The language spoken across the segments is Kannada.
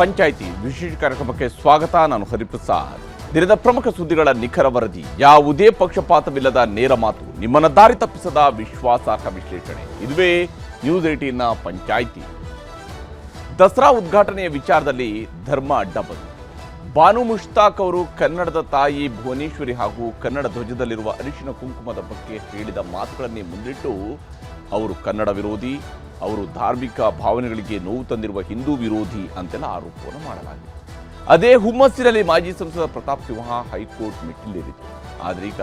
ಪಂಚಾಯಿತಿ ವಿಶೇಷ ಕಾರ್ಯಕ್ರಮಕ್ಕೆ ಸ್ವಾಗತ. ನಾನು ಹರಿಪ್ರಸಾದ್. ದಿನದ ಪ್ರಮುಖ ಸುದ್ದಿಗಳ ನಿಖರ ವರದಿ, ಯಾವುದೇ ಪಕ್ಷಪಾತವಿಲ್ಲದ ನೇರ ಮಾತು, ನಿಮ್ಮನ್ನ ದಾರಿ ತಪ್ಪಿಸದ ವಿಶ್ವಾಸಾರ್ಹ ವಿಶ್ಲೇಷಣೆ. ಇದುವೇ ನ್ಯೂಸ್ 18ನ ಪಂಚಾಯಿತಿ. ದಸರಾ ಉದ್ಘಾಟನೆಯ ವಿಚಾರದಲ್ಲಿ ಧರ್ಮ ಅಡ್ಡ ಬಂತು. ಬಾನು ಮುಷ್ತಾಕ್ ಅವರು ಕನ್ನಡದ ತಾಯಿ ಭುವನೇಶ್ವರಿ ಹಾಗೂ ಕನ್ನಡ ಧ್ವಜದಲ್ಲಿರುವ ಅರಿಶಿನ ಕುಂಕುಮದ ಬಗ್ಗೆ ಹೇಳಿದ ಮಾತುಗಳನ್ನೇ ಮುಂದಿಟ್ಟು ಅವರು ಕನ್ನಡ ವಿರೋಧಿ, ಅವರು ಧಾರ್ಮಿಕ ಭಾವನೆಗಳಿಗೆ ನೋವು ತಂದಿರುವ ಹಿಂದೂ ವಿರೋಧಿ ಅಂತೆಲ್ಲ ಆರೋಪವನ್ನು ಮಾಡಲಾಗಿದೆ. ಅದೇ ಹುಮ್ಮಸ್ಸಿನಲ್ಲಿ ಮಾಜಿ ಸಂಸದ ಪ್ರತಾಪ್ ಸಿಂಹ ಹೈಕೋರ್ಟ್ ಮೆಟ್ಟಿಲೇರಿತು. ಆದರೆ ಈಗ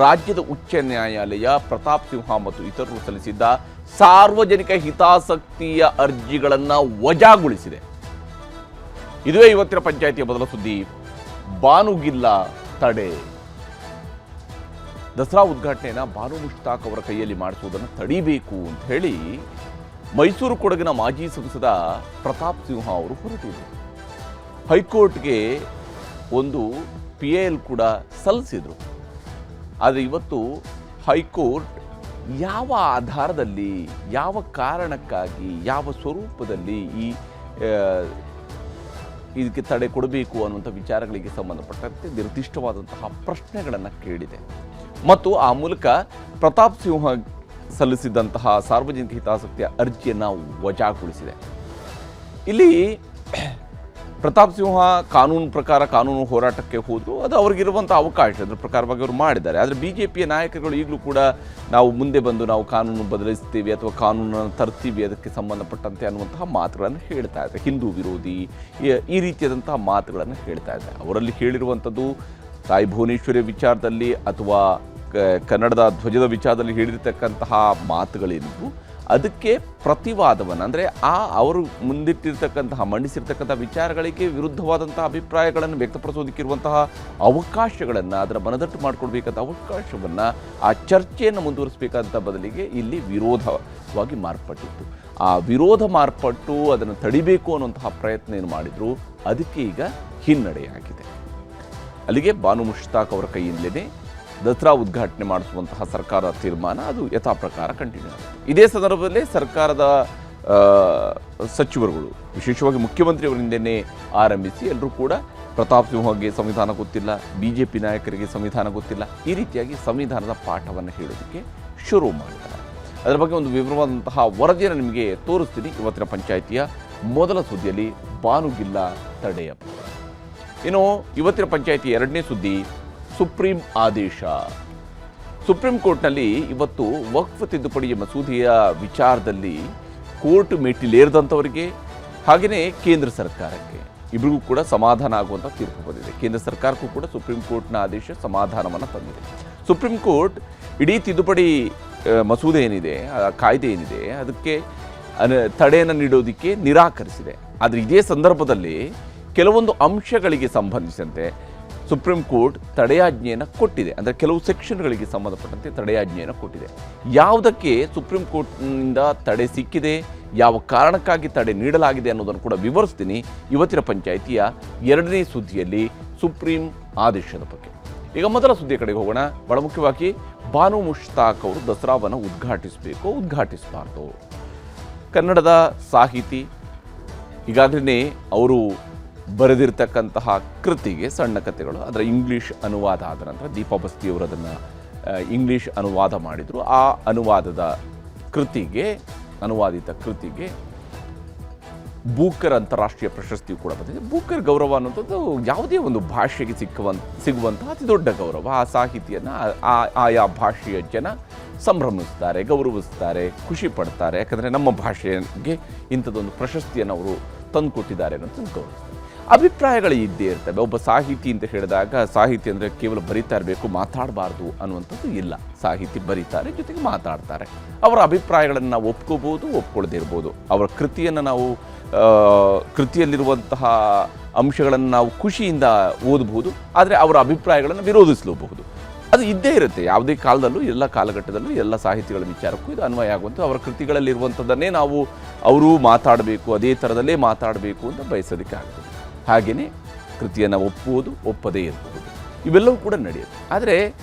ರಾಜ್ಯದ ಉಚ್ಚ ನ್ಯಾಯಾಲಯ ಪ್ರತಾಪ್ ಸಿಂಹ ಮತ್ತು ಇತರರು ಸಲ್ಲಿಸಿದ್ದ ಸಾರ್ವಜನಿಕ ಹಿತಾಸಕ್ತಿಯ ಅರ್ಜಿಗಳನ್ನು ವಜಾಗೊಳಿಸಿದೆ. ಇದುವೇ ಇವತ್ತಿನ ಪಂಚಾಯಿತಿಯ ಮೊದಲ ಸುದ್ದಿ. ಬಾನುಗಿಲ್ಲ ತಡೆ. ದಸರಾ ಉದ್ಘಾಟನೆಯನ್ನು ಬಾನು ಮುಷ್ತಾಕ್ ಅವರ ಕೈಯಲ್ಲಿ ಮಾಡಿಸುವುದನ್ನು ತಡಿಬೇಕು ಅಂತ ಹೇಳಿ ಮೈಸೂರು ಕೊಡಗಿನ ಮಾಜಿ ಸಂಸದ ಪ್ರತಾಪ್ ಸಿಂಹ ಅವರು ಹೊರಟಿದ್ರು. ಹೈಕೋರ್ಟ್ಗೆ ಒಂದು PIL ಕೂಡ ಸಲ್ಲಿಸಿದರು. ಆದರೆ ಇವತ್ತು ಹೈಕೋರ್ಟ್ ಯಾವ ಆಧಾರದಲ್ಲಿ, ಯಾವ ಕಾರಣಕ್ಕಾಗಿ, ಯಾವ ಸ್ವರೂಪದಲ್ಲಿ ಇದಕ್ಕೆ ತಡೆ ಕೊಡಬೇಕು ಅನ್ನುವಂಥ ವಿಚಾರಗಳಿಗೆ ಸಂಬಂಧಪಟ್ಟಂತೆ ನಿರ್ದಿಷ್ಟವಾದಂತಹ ಪ್ರಶ್ನೆಗಳನ್ನು ಕೇಳಿದೆ ಮತ್ತು ಆ ಮೂಲಕ ಪ್ರತಾಪ್ ಸಿಂಹ ಸಲ್ಲಿಸಿದಂತಹ ಸಾರ್ವಜನಿಕ ಹಿತಾಸಕ್ತಿಯ ಅರ್ಜಿಯನ್ನು ವಜಾಗೊಳಿಸಿದೆ. ಇಲ್ಲಿ ಪ್ರತಾಪ್ ಸಿಂಹ ಕಾನೂನು ಪ್ರಕಾರ ಕಾನೂನು ಹೋರಾಟಕ್ಕೆ ಹೋದರು. ಅದು ಅವ್ರಿಗಿರುವಂಥ ಅವಕಾಶ, ಅದರ ಪ್ರಕಾರವಾಗಿ ಅವರು ಮಾಡಿದ್ದಾರೆ. ಆದರೆ BJPಯ ನಾಯಕರುಗಳು ಈಗಲೂ ಕೂಡ ನಾವು ಮುಂದೆ ಬಂದು ನಾವು ಕಾನೂನು ಬದಲಿಸ್ತೀವಿ ಅಥವಾ ಕಾನೂನನ್ನು ತರ್ತೀವಿ ಅದಕ್ಕೆ ಸಂಬಂಧಪಟ್ಟಂತೆ ಅನ್ನುವಂತಹ ಮಾತುಗಳನ್ನು ಹೇಳ್ತಾ ಇದ್ದಾರೆ. ಹಿಂದೂ ವಿರೋಧಿ ಈ ರೀತಿಯಾದಂತಹ ಮಾತುಗಳನ್ನು ಹೇಳ್ತಾ ಇದ್ದಾರೆ. ಅವರಲ್ಲಿ ಹೇಳಿರುವಂಥದ್ದು ತಾಯಿ ಭುವನೇಶ್ವರಿ ವಿಚಾರದಲ್ಲಿ ಅಥವಾ ಕನ್ನಡದ ಧ್ವಜದ ವಿಚಾರದಲ್ಲಿ ಹೇಳಿರ್ತಕ್ಕಂತಹ ಮಾತುಗಳೇನಿದ್ವು ಅದಕ್ಕೆ ಪ್ರತಿವಾದವನ್ನು, ಅಂದರೆ ಅವರು ಮುಂದಿಟ್ಟಿರ್ತಕ್ಕಂತಹ ಮಂಡಿಸಿರ್ತಕ್ಕಂಥ ವಿಚಾರಗಳಿಗೆ ವಿರುದ್ಧವಾದಂತಹ ಅಭಿಪ್ರಾಯಗಳನ್ನು ವ್ಯಕ್ತಪಡಿಸೋದಕ್ಕಿರುವಂತಹ ಅವಕಾಶಗಳನ್ನು, ಅದರ ಮನದಟ್ಟು ಮಾಡಿಕೊಡ್ಬೇಕಂತ ಅವಕಾಶವನ್ನು, ಆ ಚರ್ಚೆಯನ್ನು ಮುಂದುವರಿಸಬೇಕಂತ ಬದಲಿಗೆ ಇಲ್ಲಿ ವಿರೋಧವಾಗಿ ಮಾರ್ಪಟ್ಟಿತ್ತು. ಆ ವಿರೋಧ ಮಾರ್ಪಟ್ಟು ಅದನ್ನು ತಡಿಬೇಕು ಅನ್ನುವಂತಹ ಪ್ರಯತ್ನ ಏನು ಮಾಡಿದ್ರು, ಅದಕ್ಕೆ ಈಗ ಹಿನ್ನಡೆಯಾಗಿದೆ. ಅಲ್ಲಿಗೆ ಬಾನು ಮುಷ್ತಾಕ್ ಅವರ ಕೈಯಿಂದಲೇ ದಸರಾ ಉದ್ಘಾಟನೆ ಮಾಡಿಸುವಂತಹ ಸರ್ಕಾರದ ತೀರ್ಮಾನ ಅದು ಯಥಾ ಪ್ರಕಾರ ಕಂಟಿನ್ಯೂ ಆಗುತ್ತೆ. ಇದೇ ಸಂದರ್ಭದಲ್ಲಿ ಸರ್ಕಾರದ ಸಚಿವರುಗಳು, ವಿಶೇಷವಾಗಿ ಮುಖ್ಯಮಂತ್ರಿಯವರಿಂದನೇ ಆರಂಭಿಸಿ ಎಲ್ಲರೂ ಕೂಡ ಪ್ರತಾಪ್ ಸಿಂಹಗೆ ಸಂವಿಧಾನ ಗೊತ್ತಿಲ್ಲ, BJP ನಾಯಕರಿಗೆ ಸಂವಿಧಾನ ಗೊತ್ತಿಲ್ಲ, ಈ ರೀತಿಯಾಗಿ ಸಂವಿಧಾನದ ಪಾಠವನ್ನು ಹೇಳೋದಕ್ಕೆ ಶುರು ಮಾಡಿದ್ದಾರೆ. ಅದರ ಬಗ್ಗೆ ಒಂದು ವಿವರವಾದಂತಹ ವರದಿಯನ್ನು ನಿಮಗೆ ತೋರಿಸ್ತೀನಿ. ಇವತ್ತಿನ ಪಂಚಾಯಿತಿಯ ಮೊದಲ ಸುದ್ದಿಯಲ್ಲಿ ಬಾನುಗಿಲ್ಲ ತಡೆಯ. ಇನ್ನು ಇವತ್ತಿನ ಪಂಚಾಯಿತಿ ಎರಡನೇ ಸುದ್ದಿ, ಸುಪ್ರೀಂ ಆದೇಶ. ಸುಪ್ರೀಂ ಕೋರ್ಟ್ನಲ್ಲಿ ಇವತ್ತು ವಕ್ಫ್ ತಿದ್ದುಪಡಿ ಮಸೂದೆಯ ವಿಚಾರದಲ್ಲಿ ಕೋರ್ಟ್ ಮೆಟ್ಟಿಲೇರಿದಂಥವರಿಗೆ ಹಾಗೆಯೇ ಕೇಂದ್ರ ಸರ್ಕಾರಕ್ಕೆ ಇಬ್ಬರಿಗೂ ಕೂಡ ಸಮಾಧಾನ ಆಗುವಂಥ ತೀರ್ಪು ಬಂದಿದೆ. ಕೇಂದ್ರ ಸರ್ಕಾರಕ್ಕೂ ಕೂಡ ಸುಪ್ರೀಂ ಕೋರ್ಟ್ನ ಆದೇಶ ಸಮಾಧಾನವನ್ನು ತಂದಿದೆ. ಸುಪ್ರೀಂ ಕೋರ್ಟ್ ಇಡೀ ತಿದ್ದುಪಡಿ ಮಸೂದೆ ಏನಿದೆ, ಕಾಯ್ದೆ ಏನಿದೆ, ಅದಕ್ಕೆ ತಡೆಯನ್ನು ನೀಡೋದಕ್ಕೆ ನಿರಾಕರಿಸಿದೆ. ಆದರೆ ಇದೇ ಸಂದರ್ಭದಲ್ಲಿ ಕೆಲವೊಂದು ಅಂಶಗಳಿಗೆ ಸಂಬಂಧಿಸಿದಂತೆ ಸುಪ್ರೀಂ ಕೋರ್ಟ್ ತಡೆಯಾಜ್ಞೆಯನ್ನು ಕೊಟ್ಟಿದೆ. ಅಂದರೆ ಕೆಲವು ಸೆಕ್ಷನ್ಗಳಿಗೆ ಸಂಬಂಧಪಟ್ಟಂತೆ ತಡೆಯಾಜ್ಞೆಯನ್ನು ಕೊಟ್ಟಿದೆ. ಯಾವುದಕ್ಕೆ ಸುಪ್ರೀಂ ಕೋರ್ಟ್ನಿಂದ ತಡೆ ಸಿಕ್ಕಿದೆ, ಯಾವ ಕಾರಣಕ್ಕಾಗಿ ತಡೆ ನೀಡಲಾಗಿದೆ ಅನ್ನೋದನ್ನು ಕೂಡ ವಿವರಿಸ್ತೀನಿ ಇವತ್ತಿನ ಪಂಚಾಯಿತಿಯ ಎರಡನೇ ಸುದ್ದಿಯಲ್ಲಿ ಸುಪ್ರೀಂ ಆದೇಶದ ಬಗ್ಗೆ. ಈಗ ಮೊದಲ ಸುದ್ದಿಯ ಕಡೆಗೆ ಹೋಗೋಣ. ಬಹಳ ಮುಖ್ಯವಾಗಿ ಬಾನು ಮುಷ್ತಾಕ್ ಅವರು ದಸರಾವನ್ನು ಉದ್ಘಾಟಿಸಬೇಕು, ಉದ್ಘಾಟಿಸಬಾರ್ದು. ಕನ್ನಡದ ಸಾಹಿತಿ, ಈಗಾಗಲೇ ಅವರು ಬರೆದಿರ್ತಕ್ಕಂತಹ ಕೃತಿಗೆ ಸಣ್ಣ ಕಥೆಗಳು, ಅದರ ಇಂಗ್ಲೀಷ್ ಅನುವಾದ ಆದ ನಂತರ ದೀಪಾ ಬಸ್ತಿಯವರು ಅದನ್ನು ಇಂಗ್ಲೀಷ್ ಅನುವಾದ ಮಾಡಿದರು. ಆ ಅನುವಾದಿತ ಕೃತಿಗೆ ಬೂಕರ್ ಅಂತಾರಾಷ್ಟ್ರೀಯ ಪ್ರಶಸ್ತಿಯು ಕೂಡ ಬಂದಿದೆ. ಬೂಕರ್ ಗೌರವ ಅನ್ನುವಂಥದ್ದು ಯಾವುದೇ ಒಂದು ಭಾಷೆಗೆ ಸಿಗುವಂತಹ ಅತಿ ದೊಡ್ಡ ಗೌರವ. ಆ ಸಾಹಿತಿಯನ್ನು ಆಯಾ ಭಾಷೆಯ ಜನ ಸಂಭ್ರಮಿಸ್ತಾರೆ, ಗೌರವಿಸ್ತಾರೆ, ಖುಷಿ ಪಡ್ತಾರೆ. ಯಾಕಂದರೆ ನಮ್ಮ ಭಾಷೆಗೆ ಇಂಥದ್ದೊಂದು ಪ್ರಶಸ್ತಿಯನ್ನು ಅವರು ತಂದುಕೊಟ್ಟಿದ್ದಾರೆ ಅನ್ನೋದು ಗೌರವಿಸ್ತಾರೆ. ಅಭಿಪ್ರಾಯಗಳು ಇದ್ದೇ ಇರ್ತವೆ. ಒಬ್ಬ ಸಾಹಿತಿ ಅಂತ ಹೇಳಿದಾಗ ಸಾಹಿತಿ ಅಂದರೆ ಕೇವಲ ಬರಿತಾ ಇರಬೇಕು, ಮಾತಾಡಬಾರ್ದು ಅನ್ನುವಂಥದ್ದು ಇಲ್ಲ. ಸಾಹಿತಿ ಬರೀತಾರೆ, ಜೊತೆಗೆ ಮಾತಾಡ್ತಾರೆ. ಅವರ ಅಭಿಪ್ರಾಯಗಳನ್ನು ನಾವು ಒಪ್ಕೋಬೋದು, ಒಪ್ಕೊಳ್ಳದೇ ಇರ್ಬೋದು. ಅವರ ಕೃತಿಯನ್ನು ನಾವು ಕೃತಿಯಲ್ಲಿರುವಂತಹ ಅಂಶಗಳನ್ನು ನಾವು ಖುಷಿಯಿಂದ ಓದಬಹುದು, ಆದರೆ ಅವರ ಅಭಿಪ್ರಾಯಗಳನ್ನು ವಿರೋಧಿಸಲೂಬಹುದು. ಅದು ಇದ್ದೇ ಇರುತ್ತೆ. ಯಾವುದೇ ಕಾಲದಲ್ಲೂ, ಎಲ್ಲ ಕಾಲಘಟ್ಟದಲ್ಲೂ, ಎಲ್ಲ ಸಾಹಿತಿಗಳ ವಿಚಾರಕ್ಕೂ ಇದು ಅನ್ವಯ ಆಗುವಂಥ ಅವರ ಕೃತಿಗಳಲ್ಲಿರುವಂಥದ್ದನ್ನೇ ನಾವು ಅವರು ಮಾತಾಡಬೇಕು, ಅದೇ ಥರದಲ್ಲೇ ಮಾತಾಡಬೇಕು ಅಂತ ಬಯಸೋದಕ್ಕೆ ಆಗ್ತದೆ. ಹಾಗೆಯೇ ಕೃತಿಯನ್ನು ಒಪ್ಪುವುದು, ಒಪ್ಪದೇ ಇರಬಹುದು, ಇವೆಲ್ಲವೂ ಕೂಡ ನಡೆಯುತ್ತೆ. ಆದರೆ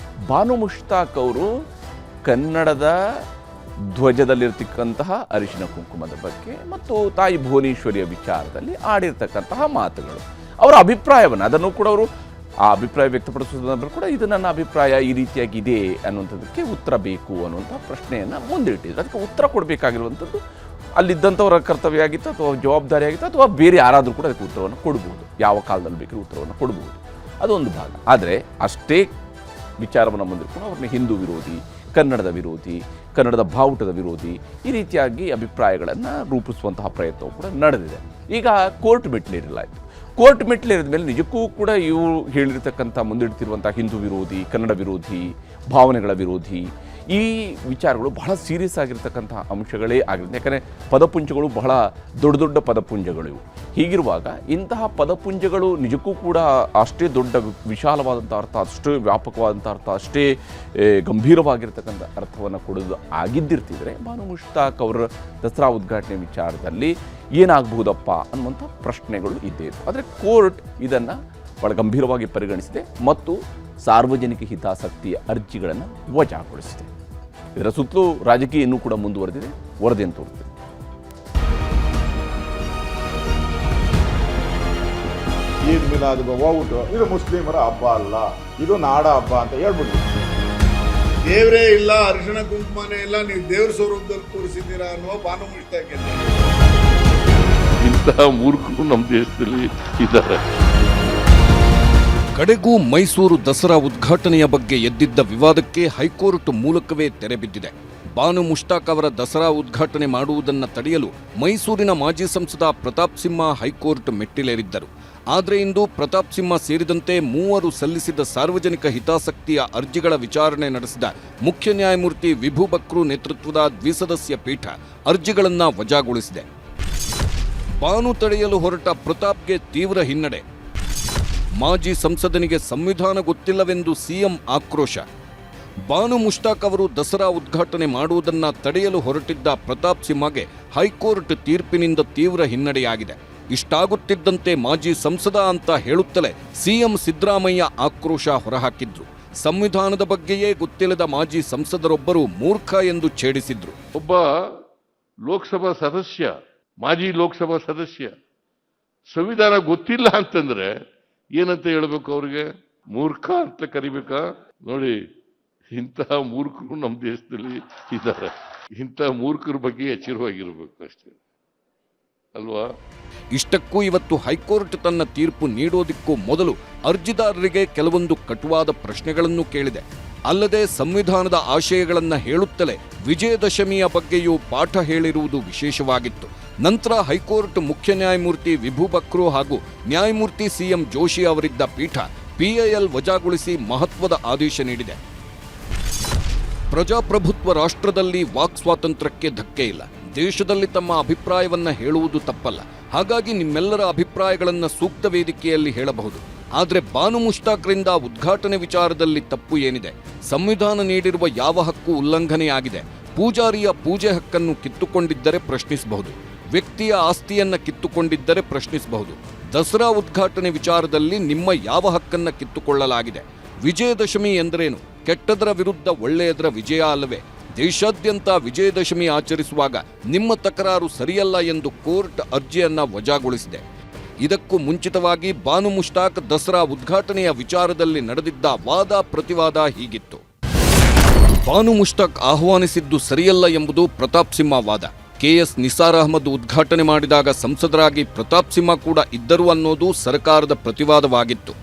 ಬಾನು ಮುಷ್ತಾಕ್ ಅವರು ಕನ್ನಡದ ಧ್ವಜದಲ್ಲಿರ್ತಕ್ಕಂತಹ ಅರಿಶಿನ ಕುಂಕುಮದ ಬಗ್ಗೆ ಮತ್ತು ತಾಯಿ ಭುವನೇಶ್ವರಿಯ ವಿಚಾರದಲ್ಲಿ ಆಡಿರ್ತಕ್ಕಂತಹ ಮಾತುಗಳು, ಅವರ ಅಭಿಪ್ರಾಯವನ್ನು ಅದನ್ನು ಕೂಡ ಅವರು ಆ ಅಭಿಪ್ರಾಯ ವ್ಯಕ್ತಪಡಿಸೋದ್ರ ಕೂಡ ಇದು ನನ್ನ ಅಭಿಪ್ರಾಯ ಈ ರೀತಿಯಾಗಿದೆ ಅನ್ನುವಂಥದ್ದಕ್ಕೆ ಉತ್ತರ ಬೇಕು ಅನ್ನುವಂಥ ಪ್ರಶ್ನೆಯನ್ನು ಮುಂದಿಟ್ಟಿದ್ರು. ಅದಕ್ಕೆ ಉತ್ತರ ಕೊಡಬೇಕಾಗಿರುವಂಥದ್ದು ಅಲ್ಲಿದ್ದಂಥವರ ಕರ್ತವ್ಯ ಆಗಿತ್ತು ಅಥವಾ ಜವಾಬ್ದಾರಿ ಆಗಿತ್ತು, ಅಥವಾ ಬೇರೆ ಯಾರಾದರೂ ಕೂಡ ಅದಕ್ಕೆ ಉತ್ತರವನ್ನು ಕೊಡ್ಬೋದು, ಯಾವ ಕಾಲದಲ್ಲಿ ಬೇಕಾದ್ರೂ ಉತ್ತರವನ್ನು ಕೊಡ್ಬೋದು, ಅದೊಂದು ಭಾಗ. ಆದರೆ ಅಷ್ಟೇ ವಿಚಾರವನ್ನು ಮುಂದಿಟ್ಕೊಂಡು ಅವ್ರನ್ನ ಹಿಂದೂ ವಿರೋಧಿ, ಕನ್ನಡದ ವಿರೋಧಿ, ಕನ್ನಡದ ಬಾವುಟದ ವಿರೋಧಿ ಈ ರೀತಿಯಾಗಿ ಅಭಿಪ್ರಾಯಗಳನ್ನು ರೂಪಿಸುವಂತಹ ಪ್ರಯತ್ನವೂ ಕೂಡ ನಡೆದಿದೆ. ಈಗ ಕೋರ್ಟ್ ಮೆಟ್ಲೇರಿಲಾಯಿತು. ಕೋರ್ಟ್ ಮೆಟ್ಲೇರಿದ ಮೇಲೆ ನಿಜಕ್ಕೂ ಕೂಡ ಇವರು ಹೇಳಿರ್ತಕ್ಕಂಥ ಮುಂದಿಡ್ತಿರುವಂಥ ಹಿಂದೂ ವಿರೋಧಿ, ಕನ್ನಡ ವಿರೋಧಿ, ಭಾವನೆಗಳ ವಿರೋಧಿ ಈ ವಿಚಾರಗಳು ಬಹಳ ಸೀರಿಯಸ್ ಆಗಿರ್ತಕ್ಕಂಥ ಅಂಶಗಳೇ ಆಗಿರುತ್ತೆ. ಯಾಕಂದರೆ ಪದಪುಂಜಗಳು ಬಹಳ ದೊಡ್ಡ ದೊಡ್ಡ ಪದಪುಂಜಗಳು ಇವು. ಹೀಗಿರುವಾಗ ಇಂತಹ ಪದಪುಂಜಗಳು ನಿಜಕ್ಕೂ ಕೂಡ ಅಷ್ಟೇ ದೊಡ್ಡ ವಿಶಾಲವಾದಂಥ ಅರ್ಥ, ಅಷ್ಟೇ ವ್ಯಾಪಕವಾದಂಥ ಅರ್ಥ, ಅಷ್ಟೇ ಗಂಭೀರವಾಗಿರ್ತಕ್ಕಂಥ ಅರ್ಥವನ್ನು ಕೊಡೋದು ಆಗಿದ್ದಿರ್ತಿದ್ರೆ ಬಾನು ಮುಷ್ತಾಕ್ ಅವರ ದಸರಾ ಉದ್ಘಾಟನೆ ವಿಚಾರದಲ್ಲಿ ಏನಾಗಬಹುದಪ್ಪ ಅನ್ನುವಂಥ ಪ್ರಶ್ನೆಗಳು ಇದ್ದೇ ಇತ್ತು. ಆದರೆ ಕೋರ್ಟ್ ಇದನ್ನು ಬಹಳ ಗಂಭೀರವಾಗಿ ಪರಿಗಣಿಸಿದೆ ಮತ್ತು ಸಾರ್ವಜನಿಕ ಹಿತಾಸಕ್ತಿಯ ಅರ್ಜಿಗಳನ್ನು ವಜಾಗೊಳಿಸಿದೆ. ಇದರ ಸುತ್ತಲೂ ರಾಜಕೀಯ ಇನ್ನೂ ಕೂಡ ಮುಂದುವರೆದಿದೆ, ವರದಿಯನ್ನು ತೋರಿಸಿದೆ. ಈದ್ ಮಿಲಾದ್ ಬಾವುಟ ಇದು ಮುಸ್ಲಿಮರ ಹಬ್ಬ ಅಲ್ಲ, ಇದು ನಾಡ ಹಬ್ಬ ಅಂತ ಹೇಳ್ಬಿಟ್ಟು ದೇವರೇ ಇಲ್ಲ, ಅರಿಶಿಣ ಕುಂಕುಮನೇ ಇಲ್ಲ, ನೀವು ದೇವ್ರ ಸ್ವರೂಪದಲ್ಲಿ ಕೂರಿಸಿದ್ದೀರಾ ಅನ್ನೋ ಬಾನು ಮುಷ್ತಾಕ್ ಇಂತಹ ಮೂರ್ಖರು ನಮ್ಮ ದೇಶದಲ್ಲಿ ಇದ್ದಾರೆ. ಕಡೆಗೂ ಮೈಸೂರು ದಸರಾ ಉದ್ಘಾಟನೆಯ ಬಗ್ಗೆ ಎದ್ದಿದ್ದ ವಿವಾದಕ್ಕೆ ಹೈಕೋರ್ಟ್ ಮೂಲಕವೇ ತೆರೆಬಿದ್ದಿದೆ. ಬಾನು ಮುಷ್ತಾಕ್ ಅವರ ದಸರಾ ಉದ್ಘಾಟನೆ ಮಾಡುವುದನ್ನು ತಡೆಯಲು ಮೈಸೂರಿನ ಮಾಜಿ ಸಂಸದ ಪ್ರತಾಪ್ ಸಿಂಹ ಹೈಕೋರ್ಟ್ ಮೆಟ್ಟಿಲೇರಿದ್ದರು. ಆದರೆ ಇಂದು ಪ್ರತಾಪ್ ಸಿಂಹ ಸೇರಿದಂತೆ 3 ಸಲ್ಲಿಸಿದ ಸಾರ್ವಜನಿಕ ಹಿತಾಸಕ್ತಿಯ ಅರ್ಜಿಗಳ ವಿಚಾರಣೆ ನಡೆಸಿದ ಮುಖ್ಯ ನ್ಯಾಯಮೂರ್ತಿ ವಿಭು ಬಕ್ರು ನೇತೃತ್ವದ ದ್ವಿಸದಸ್ಯ ಪೀಠ ಅರ್ಜಿಗಳನ್ನು ವಜಾಗೊಳಿಸಿದೆ. ಬಾನು ತಡೆಯಲು ಹೊರಟ ಪ್ರತಾಪ್ಗೆ ತೀವ್ರ ಹಿನ್ನಡೆ. ಮಾಜಿ ಸಂಸದನಿಗೆ ಸಂವಿಧಾನ ಗೊತ್ತಿಲ್ಲವೆಂದು ಸಿಎಂ ಆಕ್ರೋಶ. ಬಾನು ಮುಷ್ತಾಕ್ ಅವರು ದಸರಾ ಉದ್ಘಾಟನೆ ಮಾಡುವುದನ್ನು ತಡೆಯಲು ಹೊರಟಿದ್ದ ಪ್ರತಾಪ್ ಸಿಂಹಗೆ ಹೈಕೋರ್ಟ್ ತೀರ್ಪಿನಿಂದ ತೀವ್ರ ಹಿನ್ನಡೆಯಾಗಿದೆ. ಇಷ್ಟಾಗುತ್ತಿದ್ದಂತೆ ಮಾಜಿ ಸಂಸದ ಅಂತ ಹೇಳುತ್ತಲೇ ಸಿಎಂ ಸಿದ್ದರಾಮಯ್ಯ ಆಕ್ರೋಶ ಹೊರಹಾಕಿದ್ರು. ಸಂವಿಧಾನದ ಬಗ್ಗೆಯೇ ಗೊತ್ತಿಲ್ಲದ ಮಾಜಿ ಸಂಸದರೊಬ್ಬರು ಮೂರ್ಖ ಎಂದು ಛೇಡಿಸಿದ್ರು. ಒಬ್ಬ ಲೋಕಸಭಾ ಸದಸ್ಯ, ಮಾಜಿ ಲೋಕಸಭಾ ಸದಸ್ಯ ಸಂವಿಧಾನ ಗೊತ್ತಿಲ್ಲ ಅಂತಂದ್ರೆ ಏನಂತ ಹೇಳ್ಬೇಕು? ಅವ್ರಿಗೆ ಮೂರ್ಖ ಅಂತ ಕರಿಬೇಕಾ? ನೋಡಿ, ಇಂತಹ ಮೂರ್ಖರು ನಮ್ಮ ದೇಶದಲ್ಲಿ ಇದ್ದಾರೆ. ಇಂತಹ ಮೂರ್ಖರ ಬಗ್ಗೆ ಎಚ್ಚರವಾಗಿರ್ಬೇಕು ಅಷ್ಟೇ ಅಲ್ವಾ? ಇಷ್ಟಕ್ಕೂ ಇವತ್ತು ಹೈಕೋರ್ಟ್ ತನ್ನ ತೀರ್ಪು ನೀಡೋದಿಕ್ಕೂ ಮೊದಲು ಅರ್ಜಿದಾರರಿಗೆ ಕೆಲವೊಂದು ಕಟುವಾದ ಪ್ರಶ್ನೆಗಳನ್ನು ಕೇಳಿದೆ. ಅಲ್ಲದೆ ಸಂವಿಧಾನದ ಆಶಯಗಳನ್ನು ಹೇಳುತ್ತಲೇ ವಿಜಯದಶಮಿಯ ಬಗ್ಗೆಯೂ ಪಾಠ ಹೇಳಿರುವುದು ವಿಶೇಷವಾಗಿತ್ತು. ನಂತರ ಹೈಕೋರ್ಟ್ ಮುಖ್ಯ ನ್ಯಾಯಮೂರ್ತಿ ವಿಭು ಬಕ್ರು ಹಾಗೂ ನ್ಯಾಯಮೂರ್ತಿ ಸಿಎಂ ಜೋಶಿ ಅವರಿದ್ದ ಪೀಠ ಪಿಐಎಲ್ ವಜಾಗೊಳಿಸಿ ಮಹತ್ವದ ಆದೇಶ ನೀಡಿದೆ. ಪ್ರಜಾಪ್ರಭುತ್ವ ರಾಷ್ಟ್ರದಲ್ಲಿ ವಾಕ್ ಸ್ವಾತಂತ್ರ್ಯಕ್ಕೆ ಧಕ್ಕೆ ಇಲ್ಲ. ದೇಶದಲ್ಲಿ ತಮ್ಮ ಅಭಿಪ್ರಾಯವನ್ನ ಹೇಳುವುದು ತಪ್ಪಲ್ಲ. ಹಾಗಾಗಿ ನಿಮ್ಮೆಲ್ಲರ ಅಭಿಪ್ರಾಯಗಳನ್ನು ಸೂಕ್ತ ವೇದಿಕೆಯಲ್ಲಿ ಹೇಳಬಹುದು. ಆದರೆ ಬಾನು ಮುಷ್ತಾಕ್ರಿಂದ ಉದ್ಘಾಟನೆ ವಿಚಾರದಲ್ಲಿ ತಪ್ಪು ಏನಿದೆ? ಸಂವಿಧಾನ ನೀಡಿರುವ ಯಾವ ಹಕ್ಕು ಉಲ್ಲಂಘನೆಯಾಗಿದೆ? ಪೂಜಾರಿಯ ಪೂಜೆ ಹಕ್ಕನ್ನು ಕಿತ್ತುಕೊಂಡಿದ್ದರೆ ಪ್ರಶ್ನಿಸಬಹುದು. ವ್ಯಕ್ತಿಯ ಆಸ್ತಿಯನ್ನ ಕಿತ್ತುಕೊಂಡಿದ್ದರೆ ಪ್ರಶ್ನಿಸಬಹುದು. ದಸರಾ ಉದ್ಘಾಟನೆ ವಿಚಾರದಲ್ಲಿ ನಿಮ್ಮ ಯಾವ ಹಕ್ಕನ್ನ ಕಿತ್ತುಕೊಳ್ಳಲಾಗಿದೆ? ವಿಜಯದಶಮಿ ಎಂದರೇನು? ಕೆಟ್ಟದರ ವಿರುದ್ಧ ಒಳ್ಳೆಯದರ ವಿಜಯ ಅಲ್ಲವೇ? ದೇಶಾದ್ಯಂತ ವಿಜಯದಶಮಿ ಆಚರಿಸುವಾಗ ನಿಮ್ಮ ತಕರಾರು ಸರಿಯಲ್ಲ ಎಂದು ಕೋರ್ಟ್ ಅರ್ಜಿಯನ್ನ ವಜಾಗೊಳಿಸಿದೆ. ಇದಕ್ಕೂ ಮುಂಚಿತವಾಗಿ ಬಾನು ಮುಷ್ತಾಕ್ ದಸರಾ ಉದ್ಘಾಟನೆಯ ವಿಚಾರದಲ್ಲಿ ನಡೆದಿದ್ದ ವಾದ ಪ್ರತಿವಾದ ಹೀಗಿತ್ತು. ಬಾನು ಮುಷ್ತಾಕ್ ಆಹ್ವಾನಿಸಿದ್ದು ಸರಿಯಲ್ಲ ಎಂಬುದು ಪ್ರತಾಪ್ ಸಿಂಹ ವಾದ. ಕೆಎಸ್ ನಿಸಾರ್ ಅಹಮದ್ ಉದ್ಘಾಟನೆ ಮಾಡಿದಾಗ ಸಂಸದರಾಗಿ ಪ್ರತಾಪ್ ಸಿಂಹ ಕೂಡ ಇದ್ದರು ಅನ್ನೋದು ಸರ್ಕಾರದ ಪ್ರತಿವಾದವಾಗಿತ್ತು.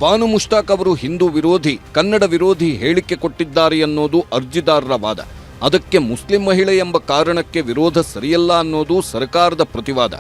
ಬಾನು ಮುಷ್ತಾಕ್ ಅವರು ಹಿಂದೂ ವಿರೋಧಿ, ಕನ್ನಡ ವಿರೋಧಿ ಹೇಳಿಕೆ ಕೊಟ್ಟಿದ್ದಾರೆ ಅನ್ನೋದು ಅರ್ಜಿದಾರರ ವಾದ. ಅದಕ್ಕೆ ಮುಸ್ಲಿಂ ಮಹಿಳೆ ಎಂಬ ಕಾರಣಕ್ಕೆ ವಿರೋಧ ಸರಿಯಲ್ಲ ಅನ್ನೋದು ಸರ್ಕಾರದ ಪ್ರತಿವಾದ.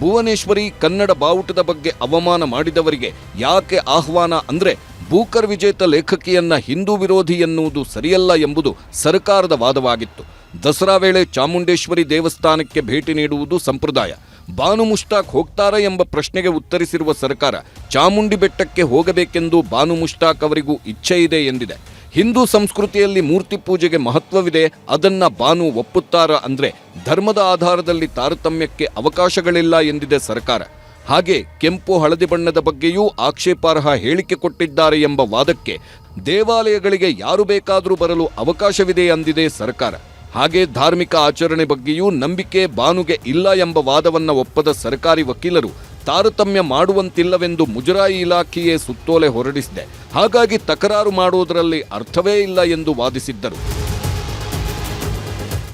ಭುವನೇಶ್ವರಿ ಕನ್ನಡ ಬಾವುಟದ ಬಗ್ಗೆ ಅವಮಾನ ಮಾಡಿದವರಿಗೆ ಯಾಕೆ ಆಹ್ವಾನ ಅಂದ್ರೆ ಬೂಕರ್ ವಿಜೇತ ಲೇಖಕಿಯನ್ನ ಹಿಂದೂ ವಿರೋಧಿ ಎನ್ನುವುದು ಸರಿಯಲ್ಲ ಎಂಬುದು ಸರ್ಕಾರದ ವಾದವಾಗಿತ್ತು. ದಸರಾ ವೇಳೆ ಚಾಮುಂಡೇಶ್ವರಿ ದೇವಸ್ಥಾನಕ್ಕೆ ಭೇಟಿ ನೀಡುವುದು ಸಂಪ್ರದಾಯ. ಬಾನು ಮುಷ್ತಾಕ್ ಹೋಗ್ತಾರಾ ಎಂಬ ಪ್ರಶ್ನೆಗೆ ಉತ್ತರಿಸಿರುವ ಸರ್ಕಾರ ಚಾಮುಂಡಿ ಬೆಟ್ಟಕ್ಕೆ ಹೋಗಬೇಕೆಂದು ಬಾನು ಮುಷ್ತಾಕ್ ಅವರಿಗೂ ಇಚ್ಛೆ ಇದೆ ಎಂದಿದೆ. ಹಿಂದೂ ಸಂಸ್ಕೃತಿಯಲ್ಲಿ ಮೂರ್ತಿ ಪೂಜೆಗೆ ಮಹತ್ವವಿದೆ, ಅದನ್ನ ಬಾನು ಒಪ್ಪುತ್ತಾರಾ ಅಂದ್ರೆ ಧರ್ಮದ ಆಧಾರದಲ್ಲಿ ತಾರತಮ್ಯಕ್ಕೆ ಅವಕಾಶಗಳಿಲ್ಲ ಎಂದಿದೆ ಸರ್ಕಾರ. ಹಾಗೆ ಕೆಂಪು ಹಳದಿ ಬಣ್ಣದ ಬಗ್ಗೆಯೂ ಆಕ್ಷೇಪಾರ್ಹ ಹೇಳಿಕೆ ಕೊಟ್ಟಿದ್ದಾರೆ ಎಂಬ ವಾದಕ್ಕೆ ದೇವಾಲಯಗಳಿಗೆ ಯಾರು ಬೇಕಾದರೂ ಬರಲು ಅವಕಾಶವಿದೆ ಅಂದಿದೆ ಸರ್ಕಾರ. ಹಾಗೆ ಧಾರ್ಮಿಕ ಆಚರಣೆ ಬಗ್ಗೆಯೂ ನಂಬಿಕೆ ಬಾನುಗೆ ಇಲ್ಲ ಎಂಬ ವಾದವನ್ನ ಒಪ್ಪದ ಸರ್ಕಾರಿ ವಕೀಲರು ತಾರತಮ್ಯ ಮಾಡುವಂತಿಲ್ಲವೆಂದು ಮುಜರಾಯಿ ಇಲಾಖೆಯೇ ಸುತ್ತೋಲೆ ಹೊರಡಿಸಿದೆ. ಹಾಗಾಗಿ ತಕರಾರು ಮಾಡುವುದರಲ್ಲಿ ಅರ್ಥವೇ ಇಲ್ಲ ಎಂದು ವಾದಿಸಿದ್ದರು.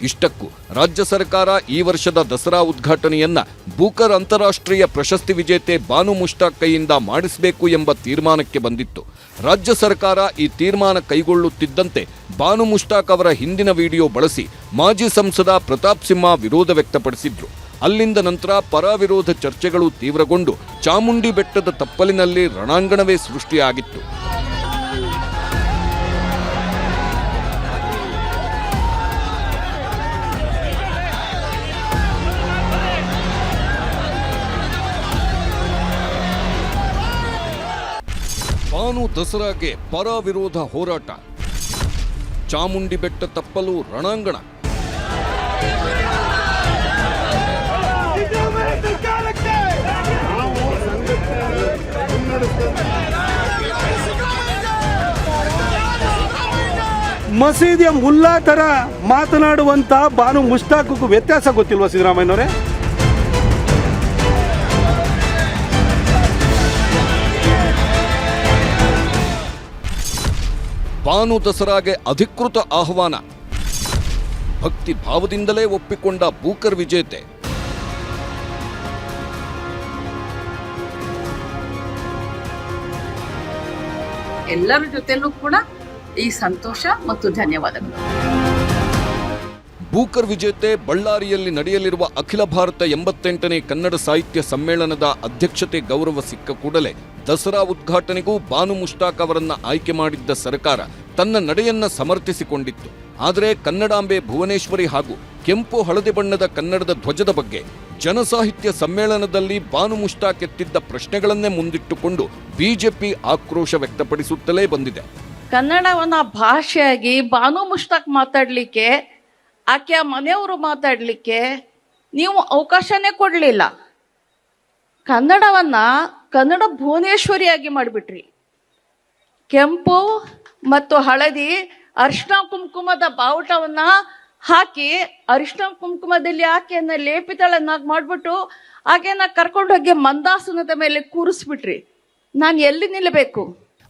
ಇಷ್ಟಕ್ಕೂ ರಾಜ್ಯ ಸರ್ಕಾರ ಈ ವರ್ಷದ ದಸರಾ ಉದ್ಘಾಟನೆಯನ್ನ ಬೂಕರ್ ಅಂತಾರಾಷ್ಟ್ರೀಯ ಪ್ರಶಸ್ತಿ ವಿಜೇತೆ ಬಾನು ಮುಷ್ತಾಕ್ ಕೈಯಿಂದ ಮಾಡಿಸಬೇಕು ಎಂಬ ತೀರ್ಮಾನಕ್ಕೆ ಬಂದಿತ್ತು. ರಾಜ್ಯ ಸರ್ಕಾರ ಈ ತೀರ್ಮಾನ ಕೈಗೊಳ್ಳುತ್ತಿದ್ದಂತೆ ಬಾನು ಮುಷ್ತಾಕ್ ಅವರ ಹಿಂದಿನ ವಿಡಿಯೋ ಬಳಸಿ ಮಾಜಿ ಸಂಸದ ಪ್ರತಾಪ್ ಸಿಂಹ ವಿರೋಧ ವ್ಯಕ್ತಪಡಿಸಿದ್ರು. ಅಲ್ಲಿಂದ ನಂತರ ಪರ ವಿರೋಧ ಚರ್ಚೆಗಳು ತೀವ್ರಗೊಂಡು ಚಾಮುಂಡಿ ಬೆಟ್ಟದ ತಪ್ಪಲಿನಲ್ಲಿ ರಣಾಂಗಣವೇ ಸೃಷ್ಟಿಯಾಗಿತ್ತು. ಬಾನು ದಸರಾಗೆ ಪರ ವಿರೋಧ ಹೋರಾಟ, ಚಾಮುಂಡಿ ಬೆಟ್ಟ ತಪ್ಪಲು ರಣಾಂಗಣ. ಮಸೀದಿಯ ಮುಲ್ಲಾ ತರ ಮಾತನಾಡುವಂತ ಬಾನು ಮುಷ್ತಾಕ್ಗೂ ವ್ಯತ್ಯಾಸ ಗೊತ್ತಿಲ್ವಾ ಸಿದ್ದರಾಮಯ್ಯನವರೇ? ಬಾನು ದಸರಾಗೆ ಅಧಿಕೃತ ಆಹ್ವಾನ, ಭಕ್ತಿ ಭಾವದಿಂದಲೇ ಒಪ್ಪಿಕೊಂಡ ಬೂಕರ್ ವಿಜೇತೆ. ಎಲ್ಲರ ಜೊತೆಲೂ ಕೂಡ ಈ ಸಂತೋಷ ಮತ್ತು ಧನ್ಯವಾದಗಳು. ಬೂಕರ್ ವಿಜೇತೆ ಬಳ್ಳಾರಿಯಲ್ಲಿ ನಡೆಯಲಿರುವ ಅಖಿಲ ಭಾರತ 88ನೇ ಕನ್ನಡ ಸಾಹಿತ್ಯ ಸಮ್ಮೇಳನದ ಅಧ್ಯಕ್ಷತೆ ಗೌರವ ಸಿಕ್ಕ ಕೂಡಲೇ ದಸರಾ ಉದ್ಘಾಟನೆಗೂ ಬಾನು ಮುಷ್ತಾಕ್ ಅವರನ್ನ ಆಯ್ಕೆ ಮಾಡಿದ್ದ ಸರ್ಕಾರ ತನ್ನ ನಡೆಯನ್ನ ಸಮರ್ಥಿಸಿಕೊಂಡಿತ್ತು. ಆದರೆ ಕನ್ನಡಾಂಬೆ ಭುವನೇಶ್ವರಿ ಹಾಗೂ ಕೆಂಪು ಹಳದಿ ಬಣ್ಣದ ಕನ್ನಡದ ಧ್ವಜದ ಬಗ್ಗೆ ಜನಸಾಹಿತ್ಯ ಸಮ್ಮೇಳನದಲ್ಲಿ ಬಾನು ಮುಷ್ತಾಕ್ ಎತ್ತಿದ್ದ ಪ್ರಶ್ನೆಗಳನ್ನೇ ಮುಂದಿಟ್ಟುಕೊಂಡು ಬಿಜೆಪಿ ಆಕ್ರೋಶ ವ್ಯಕ್ತಪಡಿಸುತ್ತಲೇ ಬಂದಿದೆ. ಕನ್ನಡವನ್ನ ಭಾಷೆಯಾಗಿ ಬಾನು ಮುಷ್ತಾಕ್ ಮಾತಾಡ್ಲಿಕ್ಕೆ, ಆಕೆಯ ಮನೆಯವರು ಮಾತಾಡ್ಲಿಕ್ಕೆ ನೀವು ಅವಕಾಶನೇ ಕೊಡಲಿಲ್ಲ. ಕನ್ನಡವನ್ನ ಕನ್ನಡ ಭುವನೇಶ್ವರಿಯಾಗಿ ಮಾಡಿಬಿಟ್ರಿ. ಕೆಂಪು ಮತ್ತು ಹಳದಿ ಅರಿಶಿನ ಕುಂಕುಮದ ಬಾವುಟವನ್ನ ಹಾಕಿ ಅರಿಶಿನ ಕುಂಕುಮದಲ್ಲಿ ಆಕೆಯನ್ನ ಲೇಪಿತಳನ್ನಾಗಿ ಮಾಡ್ಬಿಟ್ಟು ಆಕೆಯನ್ನ ಕರ್ಕೊಂಡೋಗಿ ಮಂದಾಸನದ ಮೇಲೆ ಕೂರಿಸ್ಬಿಟ್ರಿ. ನಾನು ಎಲ್ಲಿ ನಿಲ್ಲಬೇಕು?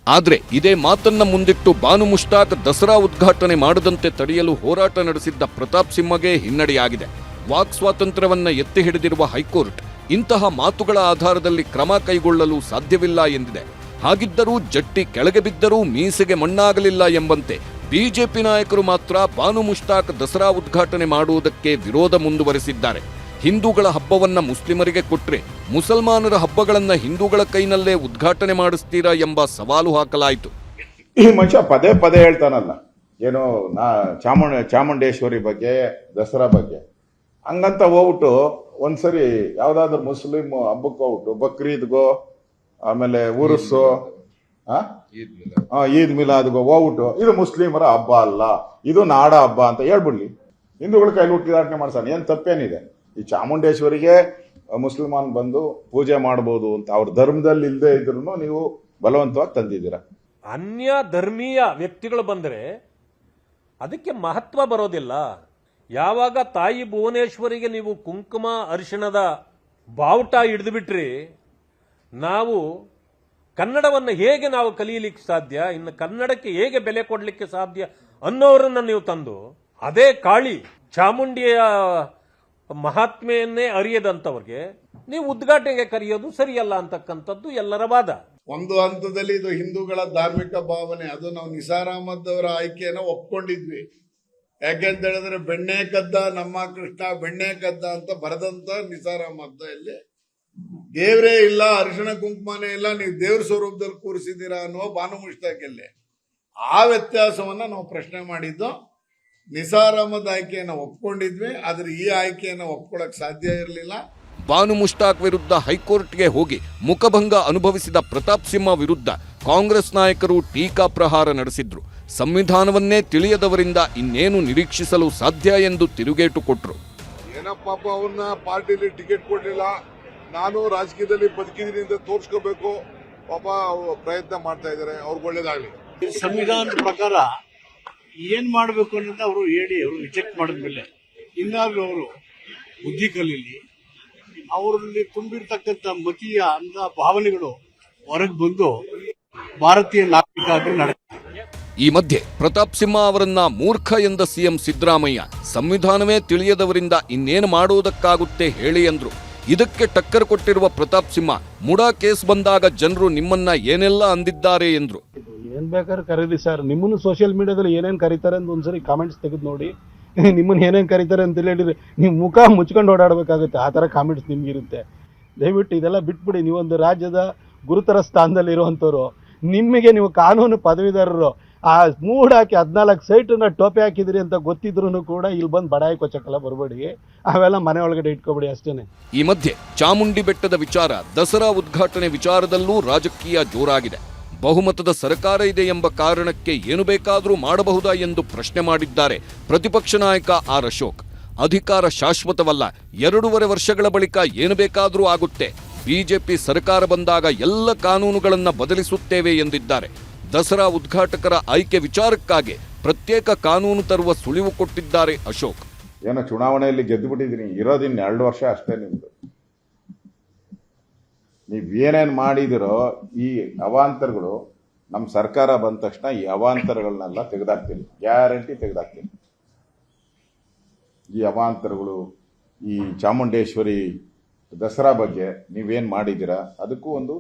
ಆದ್ರೆ ಇದೇ ಮಾತನ್ನ ಮುಂದಿಟ್ಟು ಬಾನು ಮುಷ್ತಾಕ್ ದಸರಾ ಉದ್ಘಾಟನೆ ಮಾಡದಂತೆ ತಡೆಯಲು ಹೋರಾಟ ನಡೆಸಿದ್ದ ಪ್ರತಾಪ್ ಸಿಂಹಗೆ ಹಿನ್ನಡೆಯಾಗಿದೆ. ವಾಕ್ ಸ್ವಾತಂತ್ರ್ಯವನ್ನ ಎತ್ತಿ ಹಿಡಿದಿರುವ ಹೈಕೋರ್ಟ್ ಇಂತಹ ಮಾತುಗಳ ಆಧಾರದಲ್ಲಿ ಕ್ರಮ ಕೈಗೊಳ್ಳಲು ಸಾಧ್ಯವಿಲ್ಲ ಎಂದಿದೆ. ಹಾಗಿದ್ದರೂ ಜಟ್ಟಿ ಕೆಳಗೆ ಬಿದ್ದರೂ ಮೀಸೆಗೆ ಮಣ್ಣಾಗಲಿಲ್ಲ ಎಂಬಂತೆ ಬಿಜೆಪಿ ನಾಯಕರು ಮಾತ್ರ ಬಾನು ಮುಷ್ತಾಕ್ ದಸರಾ ಉದ್ಘಾಟನೆ ಮಾಡುವುದಕ್ಕೆ ವಿರೋಧ ಮುಂದುವರೆಸಿದ್ದಾರೆ. ಹಿಂದೂಗಳ ಹಬ್ಬವನ್ನ ಮುಸ್ಲಿಮರಿಗೆ ಕೊಟ್ರೆ ಮುಸಲ್ಮಾನರ ಹಬ್ಬಗಳನ್ನ ಹಿಂದೂಗಳ ಕೈನಲ್ಲೇ ಉದ್ಘಾಟನೆ ಮಾಡಿಸ್ತೀರಾ ಎಂಬ ಸವಾಲು ಹಾಕಲಾಯಿತು. ಈ ಮನುಷ್ಯ ಪದೇ ಪದೇ ಹೇಳ್ತಾನಲ್ಲ, ಏನೋ ಚಾಮುಂಡೇಶ್ವರಿ ಬಗ್ಗೆ, ದಸರಾ ಬಗ್ಗೆ ಹಂಗಂತ ಹೋಗ್ಬಿಟ್ಟು ಒಂದ್ಸರಿ ಯಾವ್ದಾದ್ರು ಮುಸ್ಲಿಂ ಹಬ್ಬಕ್ಕೆ ಹೋಗ್ಬಿಟ್ಟು ಬಕ್ರೀದ್ಗೋ, ಆಮೇಲೆ ಉರುಸು, ಈದ್ ಮಿಲಾದ್ಗೋ ಹೋಗ್ಬಿಟ್ಟು ಇದು ಮುಸ್ಲಿಮರ ಹಬ್ಬ ಅಲ್ಲ, ಇದು ನಾಡ ಹಬ್ಬ ಅಂತ ಹೇಳ್ಬಿಡ್ಲಿ. ಹಿಂದೂಗಳ ಕೈಲಿ ಉದ್ಘಾಟನೆ ಮಾಡ್ಸಾನೆ, ಏನ್ ತಪ್ಪೇನಿದೆ? ಈ ಚಾಮುಂಡೇಶ್ವರಿಗೆ ಮುಸ್ಲಿಮಾನ್ ಬಂದು ಪೂಜೆ ಮಾಡಬಹುದು ಅಂತ ಅವ್ರ ಧರ್ಮದಲ್ಲಿ ಇಲ್ಲದೆ ಇದ್ರು ನೀವು ಬಲವಂತವಾಗಿ ತಂದಿದ್ದೀರಾ. ಅನ್ಯ ಧರ್ಮೀಯ ವ್ಯಕ್ತಿಗಳು ಬಂದರೆ ಅದಕ್ಕೆ ಮಹತ್ವ ಬರೋದಿಲ್ಲ. ಯಾವಾಗ ತಾಯಿ ಭುವನೇಶ್ವರಿಗೆ ನೀವು ಕುಂಕುಮ ಅರಿಶಿಣದ ಬಾವುಟ ಹಿಡಿದು ಬಿಟ್ರಿ, ನಾವು ಕನ್ನಡವನ್ನು ಹೇಗೆ ನಾವು ಕಲಿಯಲಿಕ್ಕೆ ಸಾಧ್ಯ, ಇನ್ನು ಕನ್ನಡಕ್ಕೆ ಹೇಗೆ ಬೆಲೆ ಕೊಡಲಿಕ್ಕೆ ಸಾಧ್ಯ ಅನ್ನೋರನ್ನ ನೀವು ತಂದು ಅದೇ ಕಾಳಿ ಚಾಮುಂಡಿಯ ಮಹಾತ್ಮೆಯನ್ನೇ ಅರಿಯದಂತವ್ರಿಗೆ ನೀವು ಉದ್ಘಾಟನೆಗೆ ಕರೆಯೋದು ಸರಿಯಲ್ಲ ಅಂತಕ್ಕಂಥದ್ದು ಎಲ್ಲರ ವಾದ. ಒಂದು ಹಂತದಲ್ಲಿ ಇದು ಹಿಂದೂಗಳ ಧಾರ್ಮಿಕ ಭಾವನೆ, ಅದು ನಾವು ನಿಸಾರ್ ಅಹಮದ್ ಅವರ ಆಯ್ಕೆಯನ್ನು ಒಪ್ಕೊಂಡಿದ್ವಿ. ಯಾಕೆಂತ ಹೇಳಿದ್ರೆ ಬೆಣ್ಣೆ ಕದ್ದ ನಮ್ಮ ಕೃಷ್ಣ ಬೆಣ್ಣೆ ಕದ್ದ ಅಂತ ಬರೆದಂತ ನಿಸಾರ್ ಅಹಮದ್ ಇಲ್ಲಿ ದೇವರೇ ಇಲ್ಲ, ಅರಿಶಿಣ ಕುಂಕುಮನೇ ಇಲ್ಲ, ನೀವು ದೇವ್ರ ಸ್ವರೂಪದಲ್ಲಿ ಕೂರಿಸಿದ್ದೀರಾ ಅನ್ನುವ ಬಾನು ಮುಷ್ತಾಕಲ್ಲಿ ಆ ವ್ಯತ್ಯಾಸವನ್ನ ನಾವು ಪ್ರಶ್ನೆ ಮಾಡಿದ್ದು. ನಿಸಾರ್ ಅಹಮದ್ ಆಯ್ಕೆಯನ್ನು ಒಪ್ಕೊಂಡಿದ್ವಿ, ಆದ್ರೆ ಈ ಆಯ್ಕೆಯನ್ನು ಒಪ್ಕೊಳ್ಳಕ್ ಸಾಧ್ಯ ಇರಲಿಲ್ಲ. ಬಾನು ಮುಷ್ತಾಕ್ ವಿರುದ್ಧ ಹೈಕೋರ್ಟ್ಗೆ ಹೋಗಿ ಮುಖಭಂಗ ಅನುಭವಿಸಿದ ಪ್ರತಾಪ್ ಸಿಂಹ ವಿರುದ್ಧ ಕಾಂಗ್ರೆಸ್ ನಾಯಕರು ಟೀಕಾ ಪ್ರಹಾರ ನಡೆಸಿದ್ರು. ಸಂವಿಧಾನವನ್ನೇ ತಿಳಿಯದವರಿಂದ ಇನ್ನೇನು ನಿರೀಕ್ಷಿಸಲು ಸಾಧ್ಯ ಎಂದು ತಿರುಗೇಟು ಕೊಟ್ರು. ಏನಪ್ಪ ಅವ್ರನ್ನ ಪಾರ್ಟಿಲಿ ಟಿಕೆಟ್ ಕೊಡ್ಲಿಲ್ಲ, ನಾನು ರಾಜಕೀಯದಲ್ಲಿ ಬದುಕಿದ್ದೀನಿ ಅಂತ ತೋರ್ಸ್ಕೋಬೇಕು, ಪಾಪ ಪ್ರಯತ್ನ ಮಾಡ್ತಾ ಇದ್ದಾರೆ, ಅವ್ರಿಗೆ ಒಳ್ಳೇದಾಗ್ಲಿ. ಸಂವಿಧಾನದ ಪ್ರಕಾರ ಏನ್ ಮಾಡಬೇಕು ಅನ್ನೋದು ಅವರು ಹೇಳಿ ಅವರು ರಿಜೆಕ್ಟ್ ಮಾಡಿದ್ಮೇಲೆ ಇನ್ನಾದ್ರೂ ಅವರು ಬುದ್ಧಿ ಕಲೀಲಿ, ಅವರಲ್ಲಿ ತುಂಬಿರ್ತಕ್ಕಂಥ ಮತೀಯ ಅಂಧ ಭಾವನೆಗಳು ಹೊರಗೆ ಬಂದು ಭಾರತೀಯ ನಾಗರಿಕ ಆಗಿ ನಡೆಯುತ್ತೆ. ಈ ಮಧ್ಯೆ ಪ್ರತಾಪ್ ಸಿಂಹ ಅವರನ್ನ ಮೂರ್ಖ ಎಂದ ಸಿಎಂ ಸಿದ್ದರಾಮಯ್ಯ ಸಂವಿಧಾನವೇ ತಿಳಿಯದವರಿಂದ ಇನ್ನೇನು ಮಾಡುವುದಕ್ಕಾಗುತ್ತೆ ಹೇಳಿ ಅಂದ್ರು. ಇದಕ್ಕೆ ಟಕ್ಕರ್ ಕೊಟ್ಟಿರುವ ಪ್ರತಾಪ್ ಸಿಂಹ ಮುಡಾ ಕೇಸ್ ಬಂದಾಗ ಜನರು ನಿಮ್ಮನ್ನ ಏನೆಲ್ಲ ಅಂದಿದ್ದಾರೆ ಎಂದ್ರು. ಏನ್ ಬೇಕಾದ್ರೆ ಕರೀರಿ ಸರ್, ನಿಮ್ಮನ್ನು ಸೋಷಿಯಲ್ ಮೀಡಿಯಾದಲ್ಲಿ ಏನೇನ್ ಕರೀತಾರೆ ಅಂತ ಒಂದ್ಸರಿ ಕಾಮೆಂಟ್ಸ್ ತೆಗೆದು ನೋಡಿ. ನಿಮ್ಮನ್ನ ಏನೇನ್ ಕರೀತಾರೆ ಅಂತ ಹೇಳಿದ್ರೆ ನೀವು ಮುಖ ಮುಚ್ಕೊಂಡು ಓಡಾಡಬೇಕಾಗುತ್ತೆ, ಆ ತರ ಕಾಮೆಂಟ್ಸ್ ನಿಮ್ಗಿರುತ್ತೆ. ದಯವಿಟ್ಟು ಇದೆಲ್ಲ ಬಿಟ್ಬಿಡಿ. ನೀವೊಂದು ರಾಜ್ಯದ ಗುರುತರ ಸ್ಥಾನದಲ್ಲಿ ಇರುವಂತವ್ರು, ನಿಮಗೆ ನೀವು ಕಾನೂನು ಪದವೀಧರರು, ಆ ಮೂಡ್ ಹಾಕಿ 14 ಸೈಟನ್ನ ಟೋಪಿ ಹಾಕಿದ್ರಿ ಅಂತ ಗೊತ್ತಿದ್ರು ಕೂಡ ಇಲ್ಲಿ ಬಂದು ಬಡಾಯಿ ಕೊಚ್ಚಕ್ಕೆಲ್ಲ ಬರಬೇಡಿ, ಅವೆಲ್ಲ ಮನೆ ಒಳಗಡೆ ಇಟ್ಕೊಬೇಡಿ ಅಷ್ಟೇನೆ. ಈ ಮಧ್ಯೆ ಚಾಮುಂಡಿ ಬೆಟ್ಟದ ವಿಚಾರ, ದಸರಾ ಉದ್ಘಾಟನೆ ವಿಚಾರದಲ್ಲೂ ರಾಜಕೀಯ ಜೋರಾಗಿದೆ. ಬಹುಮತದ ಸರ್ಕಾರ ಇದೆ ಎಂಬ ಕಾರಣಕ್ಕೆ ಏನು ಬೇಕಾದರೂ ಮಾಡಬಹುದಾ ಎಂದು ಪ್ರಶ್ನೆ ಮಾಡಿದ್ದಾರೆ ಪ್ರತಿಪಕ್ಷ ನಾಯಕ ಆರ್ ಅಶೋಕ್. ಅಧಿಕಾರ ಶಾಶ್ವತವಲ್ಲ, 2.5 ವರ್ಷಗಳ ಬಳಿಕ ಏನು ಬೇಕಾದರೂ ಆಗುತ್ತೆ. ಬಿಜೆಪಿ ಸರ್ಕಾರ ಬಂದಾಗ ಎಲ್ಲ ಕಾನೂನುಗಳನ್ನು ಬದಲಿಸುತ್ತೇವೆ ಎಂದಿದ್ದಾರೆ. ದಸರಾ ಉದ್ಘಾಟಕರ ಆಯ್ಕೆ ವಿಚಾರಕ್ಕಾಗಿ ಪ್ರತ್ಯೇಕ ಕಾನೂನು ತರುವ ಸುಳಿವು ಕೊಟ್ಟಿದ್ದಾರೆ ಅಶೋಕ್. ಏನೋ ಚುನಾವಣೆಯಲ್ಲಿ ಗೆದ್ದು ಬಿಟ್ಟಿದ್ದೀನಿ, ಇರೋದಿನ್ನ 2 ವರ್ಷ ಅಷ್ಟೇ ನಿಮ್ದು. ನೀವೇನೇನು ಮಾಡಿದಿರೋ ಈ ಅವಾಂತರಗಳು ನಮ್ಮ ಸರ್ಕಾರ ಬಂದ ತಕ್ಷಣ ಈ ಅವಾಂತರಗಳನ್ನೆಲ್ಲ ತೆಗೆದಾಕ್ತೀನಿ, ಗ್ಯಾರಂಟಿ ತೆಗೆದಾಕ್ತೀನಿ. ಈ ಅವಾಂತರಗಳು, ಈ ಚಾಮುಂಡೇಶ್ವರಿ ದಸರಾ ಬಗ್ಗೆ ನೀವೇನು ಮಾಡಿದ್ದೀರಾ ಅದಕ್ಕೂ ಒಂದು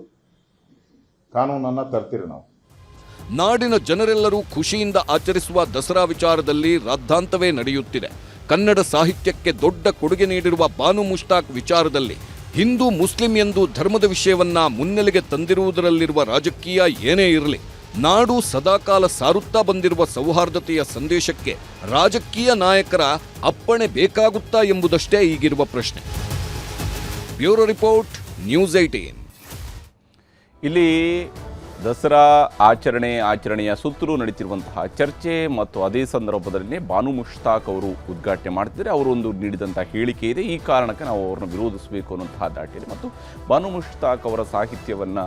ಕಾನೂನನ್ನು ತರ್ತೀರಿ ನಾವು. ನಾಡಿನ ಜನರೆಲ್ಲರೂ ಖುಷಿಯಿಂದ ಆಚರಿಸುವ ದಸರಾ ವಿಚಾರದಲ್ಲಿ ರಾದ್ಧಾಂತವೇ ನಡೆಯುತ್ತಿದೆ. ಕನ್ನಡ ಸಾಹಿತ್ಯಕ್ಕೆ ದೊಡ್ಡ ಕೊಡುಗೆ ನೀಡಿರುವ ಬಾನು ಮುಷ್ತಾಕ್ ವಿಚಾರದಲ್ಲಿ ಹಿಂದೂ ಮುಸ್ಲಿಂ ಎಂದು ಧರ್ಮದ ವಿಷಯವನ್ನ ಮುನ್ನೆಲೆಗೆ ತಂದಿರುವುದರಲ್ಲಿರುವ ರಾಜಕೀಯ ಏನೇ ಇರಲಿ, ನಾಡು ಸದಾಕಾಲ ಸಾರುತ್ತಾ ಬಂದಿರುವ ಸೌಹಾರ್ದತೆಯ ಸಂದೇಶಕ್ಕೆ ರಾಜಕೀಯ ನಾಯಕರ ಅಪ್ಪಣೆ ಬೇಕಾಗುತ್ತಾ ಎಂಬುದಷ್ಟೇ ಈಗಿರುವ ಪ್ರಶ್ನೆ. Bureau report, news 18. ಇಲ್ಲಿ ದಸರಾ ಆಚರಣೆಯ ಸುತ್ತಲೂ ನಡೀತಿರುವಂತಹ ಚರ್ಚೆ ಮತ್ತು ಅದೇ ಸಂದರ್ಭದಲ್ಲಿ ಬಾನು ಮುಷ್ತಾಕ್ ಅವರು ಉದ್ಘಾಟನೆ ಮಾಡ್ತಿದ್ದಾರೆ. ಅವರು ಒಂದು ನೀಡಿದಂಥ ಹೇಳಿಕೆ ಇದೆ, ಈ ಕಾರಣಕ್ಕೆ ನಾವು ಅವ್ರನ್ನ ವಿರೋಧಿಸಬೇಕು ಅನ್ನುವಂತಹ ದಾಟಿದೆ. ಮತ್ತು ಬಾನು ಮುಷ್ತಾಕ್ ಅವರ ಸಾಹಿತ್ಯವನ್ನು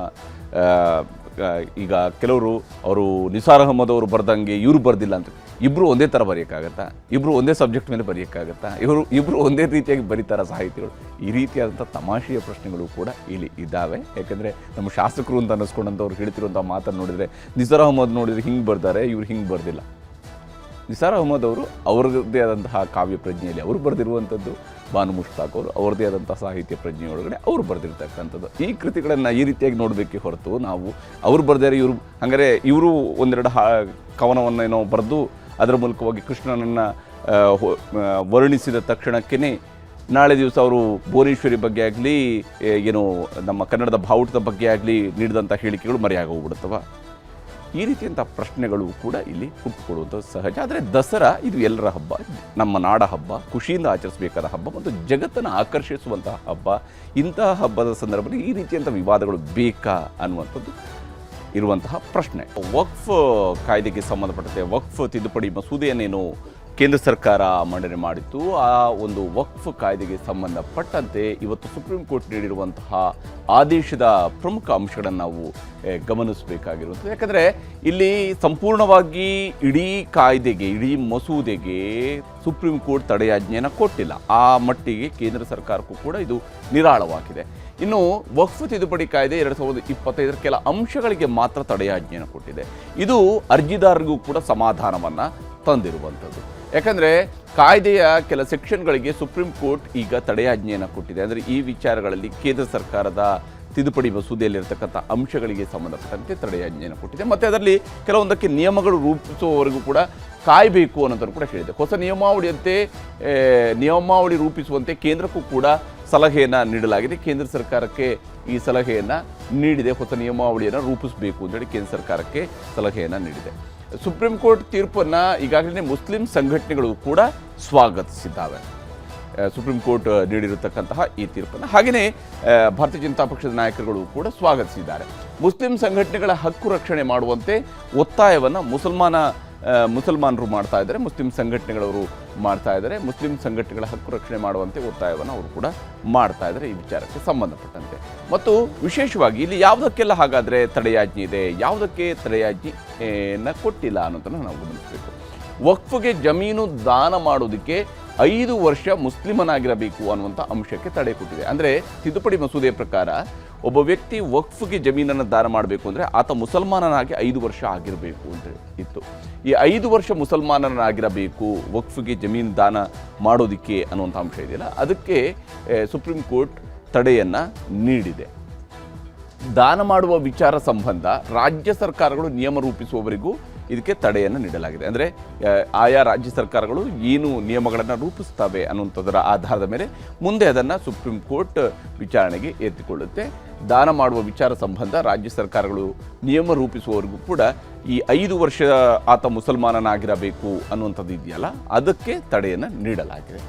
ಈಗ ಕೆಲವರು ಅವರು ನಿಸಾರ್ ಅಹಮದ್ ಅವರು ಬರ್ದಂಗೆ ಇವರು ಬರ್ದಿಲ್ಲ ಅಂತ, ಇಬ್ಬರು ಒಂದೇ ಥರ ಬರೆಯೋಕ್ಕಾಗತ್ತಾ? ಇಬ್ಬರು ಒಂದೇ ಸಬ್ಜೆಕ್ಟ್ ಮೇಲೆ ಬರೆಯೋಕ್ಕಾಗತ್ತಾ? ಇಬ್ಬರು ಒಂದೇ ರೀತಿಯಾಗಿ ಬರೀತಾರ ಸಾಹಿತಿಗಳು? ಈ ರೀತಿಯಾದಂಥ ತಮಾಷೆಯ ಪ್ರಶ್ನೆಗಳು ಕೂಡ ಇಲ್ಲಿ ಇದ್ದಾವೆ. ಯಾಕೆಂದರೆ ನಮ್ಮ ಶಾಸಕರು ಅಂತ ಅನ್ನಿಸ್ಕೊಂಡಂಥವ್ರು ಹೇಳ್ತಿರುವಂಥ ಮಾತನ್ನು ನೋಡಿದರೆ ನಿಸಾರ್ ಅಹಮದ್ ನೋಡಿದರೆ ಹಿಂಗೆ ಬರ್ತಾರೆ, ಇವ್ರು ಹಿಂಗೆ ಬರ್ದಿಲ್ಲ. ನಿಸಾರ್ ಅಹಮದ್ ಅವರು ಅವ್ರದ್ದೇ ಆದಂತಹ ಕಾವ್ಯ ಪ್ರಜ್ಞೆಯಲ್ಲಿ ಅವರು ಬರೆದಿರುವಂಥದ್ದು, ಬಾನು ಮುಷ್ತಾಕ್ ಅವರು ಅವ್ರದ್ದೇ ಆದಂಥ ಸಾಹಿತ್ಯ ಪ್ರಜ್ಞೆಯೊಳಗಡೆ ಅವರು ಬರೆದಿರ್ತಕ್ಕಂಥದ್ದು. ಈ ಕೃತಿಗಳನ್ನು ಈ ರೀತಿಯಾಗಿ ನೋಡಬೇಕೇ ಹೊರತು ನಾವು ಅವ್ರು ಬರ್ದಾರೆ ಇವರು ಹಂಗಾರೆ ಇವರು ಒಂದೆರಡು ಕವನವನ್ನು ಏನೋ ಬರೆದು ಅದರ ಮೂಲಕವಾಗಿ ಕೃಷ್ಣನನ್ನು ವರ್ಣಿಸಿದ ತಕ್ಷಣಕ್ಕೇ ನಾಳೆ ದಿವಸ ಅವರು ಭುವನೇಶ್ವರಿ ಬಗ್ಗೆ ಆಗಲಿ ಏನೋ ನಮ್ಮ ಕನ್ನಡದ ಬಾವುಟದ ಬಗ್ಗೆ ಆಗಲಿ ನೀಡಿದಂಥ ಹೇಳಿಕೆಗಳು ಮರೆಯಾಗೋಗ್ಬಿಡುತ್ತವ? ಈ ರೀತಿಯಂಥ ಪ್ರಶ್ನೆಗಳು ಕೂಡ ಇಲ್ಲಿ ಹುಟ್ಟುಕೊಡುವಂಥದ್ದು ಸಹಜ. ಆದರೆ ದಸರಾ ಇದು ಎಲ್ಲರ ಹಬ್ಬ, ನಮ್ಮ ನಾಡ ಹಬ್ಬ, ಖುಷಿಯಿಂದ ಆಚರಿಸಬೇಕಾದ ಹಬ್ಬ ಮತ್ತು ಜಗತ್ತನ್ನು ಆಕರ್ಷಿಸುವಂತಹ ಹಬ್ಬ. ಇಂತಹ ಹಬ್ಬದ ಸಂದರ್ಭದಲ್ಲಿ ಈ ರೀತಿಯಂಥ ವಿವಾದಗಳು ಬೇಕಾ ಅನ್ನುವಂಥದ್ದು ಇರುವಂತಹ ಪ್ರಶ್ನೆ. ವಕ್ಫ್ ಕಾಯ್ದೆಗೆ ಸಂಬಂಧಪಟ್ಟಂತೆ ವಕ್ಫ್ ತಿದ್ದುಪಡಿ ಮಸೂದೆಯನ್ನೇನು ಕೇಂದ್ರ ಸರ್ಕಾರ ಮಂಡನೆ ಮಾಡಿತ್ತು, ಆ ಒಂದು ವಕ್ಫ್ ಕಾಯ್ದೆಗೆ ಸಂಬಂಧಪಟ್ಟಂತೆ ಇವತ್ತು ಸುಪ್ರೀಂ ಕೋರ್ಟ್ ನೀಡಿರುವಂತಹ ಆದೇಶದ ಪ್ರಮುಖ ಅಂಶಗಳನ್ನು ನಾವು ಗಮನಿಸಬೇಕಾಗಿರುವಂಥದ್ದು. ಯಾಕಂದರೆ ಇಲ್ಲಿ ಸಂಪೂರ್ಣವಾಗಿ ಇಡೀ ಕಾಯ್ದೆಗೆ, ಇಡೀ ಮಸೂದೆಗೆ ಸುಪ್ರೀಂ ಕೋರ್ಟ್ ತಡೆಯಾಜ್ಞೆಯನ್ನು ಕೊಟ್ಟಿಲ್ಲ. ಆ ಮಟ್ಟಿಗೆ ಕೇಂದ್ರ ಸರ್ಕಾರಕ್ಕೂ ಕೂಡ ಇದು ನಿರಾಳವಾಗಿದೆ. ಇನ್ನು ವಕ್ಫ್ ತಿದ್ದುಪಡಿ ಕಾಯ್ದೆ 2025 ಕೆಲ ಅಂಶಗಳಿಗೆ ಮಾತ್ರ ತಡೆಯಾಜ್ಞೆಯನ್ನು ಕೊಟ್ಟಿದೆ. ಇದು ಅರ್ಜಿದಾರರಿಗೂ ಕೂಡ ಸಮಾಧಾನವನ್ನು ತಂದಿರುವಂಥದ್ದು. ಯಾಕಂದರೆ ಕಾಯ್ದೆಯ ಕೆಲ ಸೆಕ್ಷನ್ಗಳಿಗೆ ಸುಪ್ರೀಂ ಕೋರ್ಟ್ ಈಗ ತಡೆಯಾಜ್ಞೆಯನ್ನು ಕೊಟ್ಟಿದೆ. ಅಂದರೆ ಈ ವಿಚಾರಗಳಲ್ಲಿ ಕೇಂದ್ರ ಸರ್ಕಾರದ ತಿದ್ದುಪಡಿ ಮಸೂದೆಯಲ್ಲಿರ್ತಕ್ಕಂಥ ಅಂಶಗಳಿಗೆ ಸಂಬಂಧಪಟ್ಟಂತೆ ತಡೆಯಾಜ್ಞೆಯನ್ನು ಕೊಟ್ಟಿದೆ. ಮತ್ತು ಅದರಲ್ಲಿ ಕೆಲವೊಂದಕ್ಕೆ ನಿಯಮಗಳು ರೂಪಿಸುವವರೆಗೂ ಕೂಡ ಕಾಯಬೇಕು ಅನ್ನೋದನ್ನು ಕೂಡ ಹೇಳಿದೆ. ಹೊಸ ನಿಯಮಾವಳಿ ರೂಪಿಸುವಂತೆ ಕೇಂದ್ರಕ್ಕೂ ಕೂಡ ಸಲಹೆಯನ್ನು ನೀಡಲಾಗಿದೆ. ಕೇಂದ್ರ ಸರ್ಕಾರಕ್ಕೆ ಈ ಸಲಹೆಯನ್ನು ನೀಡಿದೆ. ಹೊಸ ನಿಯಮಾವಳಿಯನ್ನು ರೂಪಿಸಬೇಕು ಅಂತೇಳಿ ಕೇಂದ್ರ ಸರ್ಕಾರಕ್ಕೆ ಸಲಹೆಯನ್ನು ನೀಡಿದೆ. ಸುಪ್ರೀಂ ಕೋರ್ಟ್ ತೀರ್ಪನ್ನು ಈಗಾಗಲೇ ಮುಸ್ಲಿಂ ಸಂಘಟನೆಗಳು ಕೂಡ ಸ್ವಾಗತಿಸಿದ್ದಾವೆ. ಸುಪ್ರೀಂ ಕೋರ್ಟ್ ನೀಡಿರತಕ್ಕಂತಹ ಈ ತೀರ್ಪನ್ನು ಹಾಗೆಯೇ ಭಾರತೀಯ ಜನತಾ ಪಕ್ಷದ ನಾಯಕರುಗಳು ಕೂಡ ಸ್ವಾಗತಿಸಿದ್ದಾರೆ. ಮುಸ್ಲಿಂ ಸಂಘಟನೆಗಳ ಹಕ್ಕು ರಕ್ಷಣೆ ಮಾಡುವಂತೆ ಒತ್ತಾಯವನ್ನು ಮುಸಲ್ಮಾನರು ಮಾಡ್ತಾ ಇದ್ದಾರೆ, ಮುಸ್ಲಿಂ ಸಂಘಟನೆಗಳವರು ಮಾಡ್ತಾ ಇದ್ದಾರೆ. ಮುಸ್ಲಿಂ ಸಂಘಟನೆಗಳ ಹಕ್ಕು ರಕ್ಷಣೆ ಮಾಡುವಂತೆ ಒತ್ತಾಯವನ್ನು ಅವರು ಕೂಡ ಮಾಡ್ತಾ ಇದ್ದಾರೆ ಈ ವಿಚಾರಕ್ಕೆ ಸಂಬಂಧಪಟ್ಟಂತೆ. ಮತ್ತು ವಿಶೇಷವಾಗಿ ಇಲ್ಲಿ ಯಾವುದಕ್ಕೆಲ್ಲ ಹಾಗಾದರೆ ತಡೆಯಾಜ್ಞೆ ಇದೆ, ಯಾವುದಕ್ಕೆ ತಡೆಯಾಜ್ಞೆಯನ್ನು ಕೊಟ್ಟಿಲ್ಲ ಅನ್ನೋದನ್ನು ನಾವು ಗಮನಿಸಬೇಕು. ವಕ್ಫ್ಗೆ ಜಮೀನು ದಾನ ಮಾಡೋದಕ್ಕೆ 5 ವರ್ಷ ಮುಸ್ಲಿಮನಾಗಿರಬೇಕು ಅನ್ನುವಂಥ ಅಂಶಕ್ಕೆ ತಡೆ ಕೊಟ್ಟಿದೆ. ಅಂದರೆ ತಿದ್ದುಪಡಿ ಮಸೂದೆಯ ಪ್ರಕಾರ ಒಬ್ಬ ವ್ಯಕ್ತಿ ವಕ್ಫ್ಗೆ ಜಮೀನನ್ನು ದಾನ ಮಾಡಬೇಕು ಅಂದರೆ ಆತ ಮುಸಲ್ಮಾನನಾಗಿ 5 ವರ್ಷ ಆಗಿರಬೇಕು ಅಂತ ಇತ್ತು. ಈ 5 ವರ್ಷ ಮುಸಲ್ಮಾನನಾಗಿರಬೇಕು ವಕ್ಫ್ಗೆ ಜಮೀನು ದಾನ ಮಾಡೋದಕ್ಕೆ ಅನ್ನುವಂಥ ಅಂಶ ಇದೆಯಲ್ಲ, ಅದಕ್ಕೆ ಸುಪ್ರೀಂ ಕೋರ್ಟ್ ತಡೆಯನ್ನು ನೀಡಿದೆ. ದಾನ ಮಾಡುವ ವಿಚಾರ ಸಂಬಂಧ ರಾಜ್ಯ ಸರ್ಕಾರಗಳು ನಿಯಮ ರೂಪಿಸುವವರೆಗೂ ಇದಕ್ಕೆ ತಡೆಯನ್ನು ನೀಡಲಾಗಿದೆ. ಅಂದರೆ ಆಯಾ ರಾಜ್ಯ ಸರ್ಕಾರಗಳು ಏನು ನಿಯಮಗಳನ್ನು ರೂಪಿಸ್ತವೆ ಅನ್ನುವಂಥದ್ದರ ಆಧಾರದ ಮೇಲೆ ಮುಂದೆ ಅದನ್ನು ಸುಪ್ರೀಂ ಕೋರ್ಟ್ ವಿಚಾರಣೆಗೆ ಎತ್ತಿಕೊಳ್ಳುತ್ತೆ. ದಾನ ಮಾಡುವ ವಿಚಾರ ಸಂಬಂಧ ರಾಜ್ಯ ಸರ್ಕಾರಗಳು ನಿಯಮ ರೂಪಿಸುವವರೆಗೂ ಕೂಡ ಈ 5 ವರ್ಷ ಆತ ಮುಸಲ್ಮಾನನಾಗಿರಬೇಕು ಅನ್ನುವಂಥದ್ದು ಇದೆಯಲ್ಲ, ಅದಕ್ಕೆ ತಡೆಯನ್ನು ನೀಡಲಾಗಿದೆ.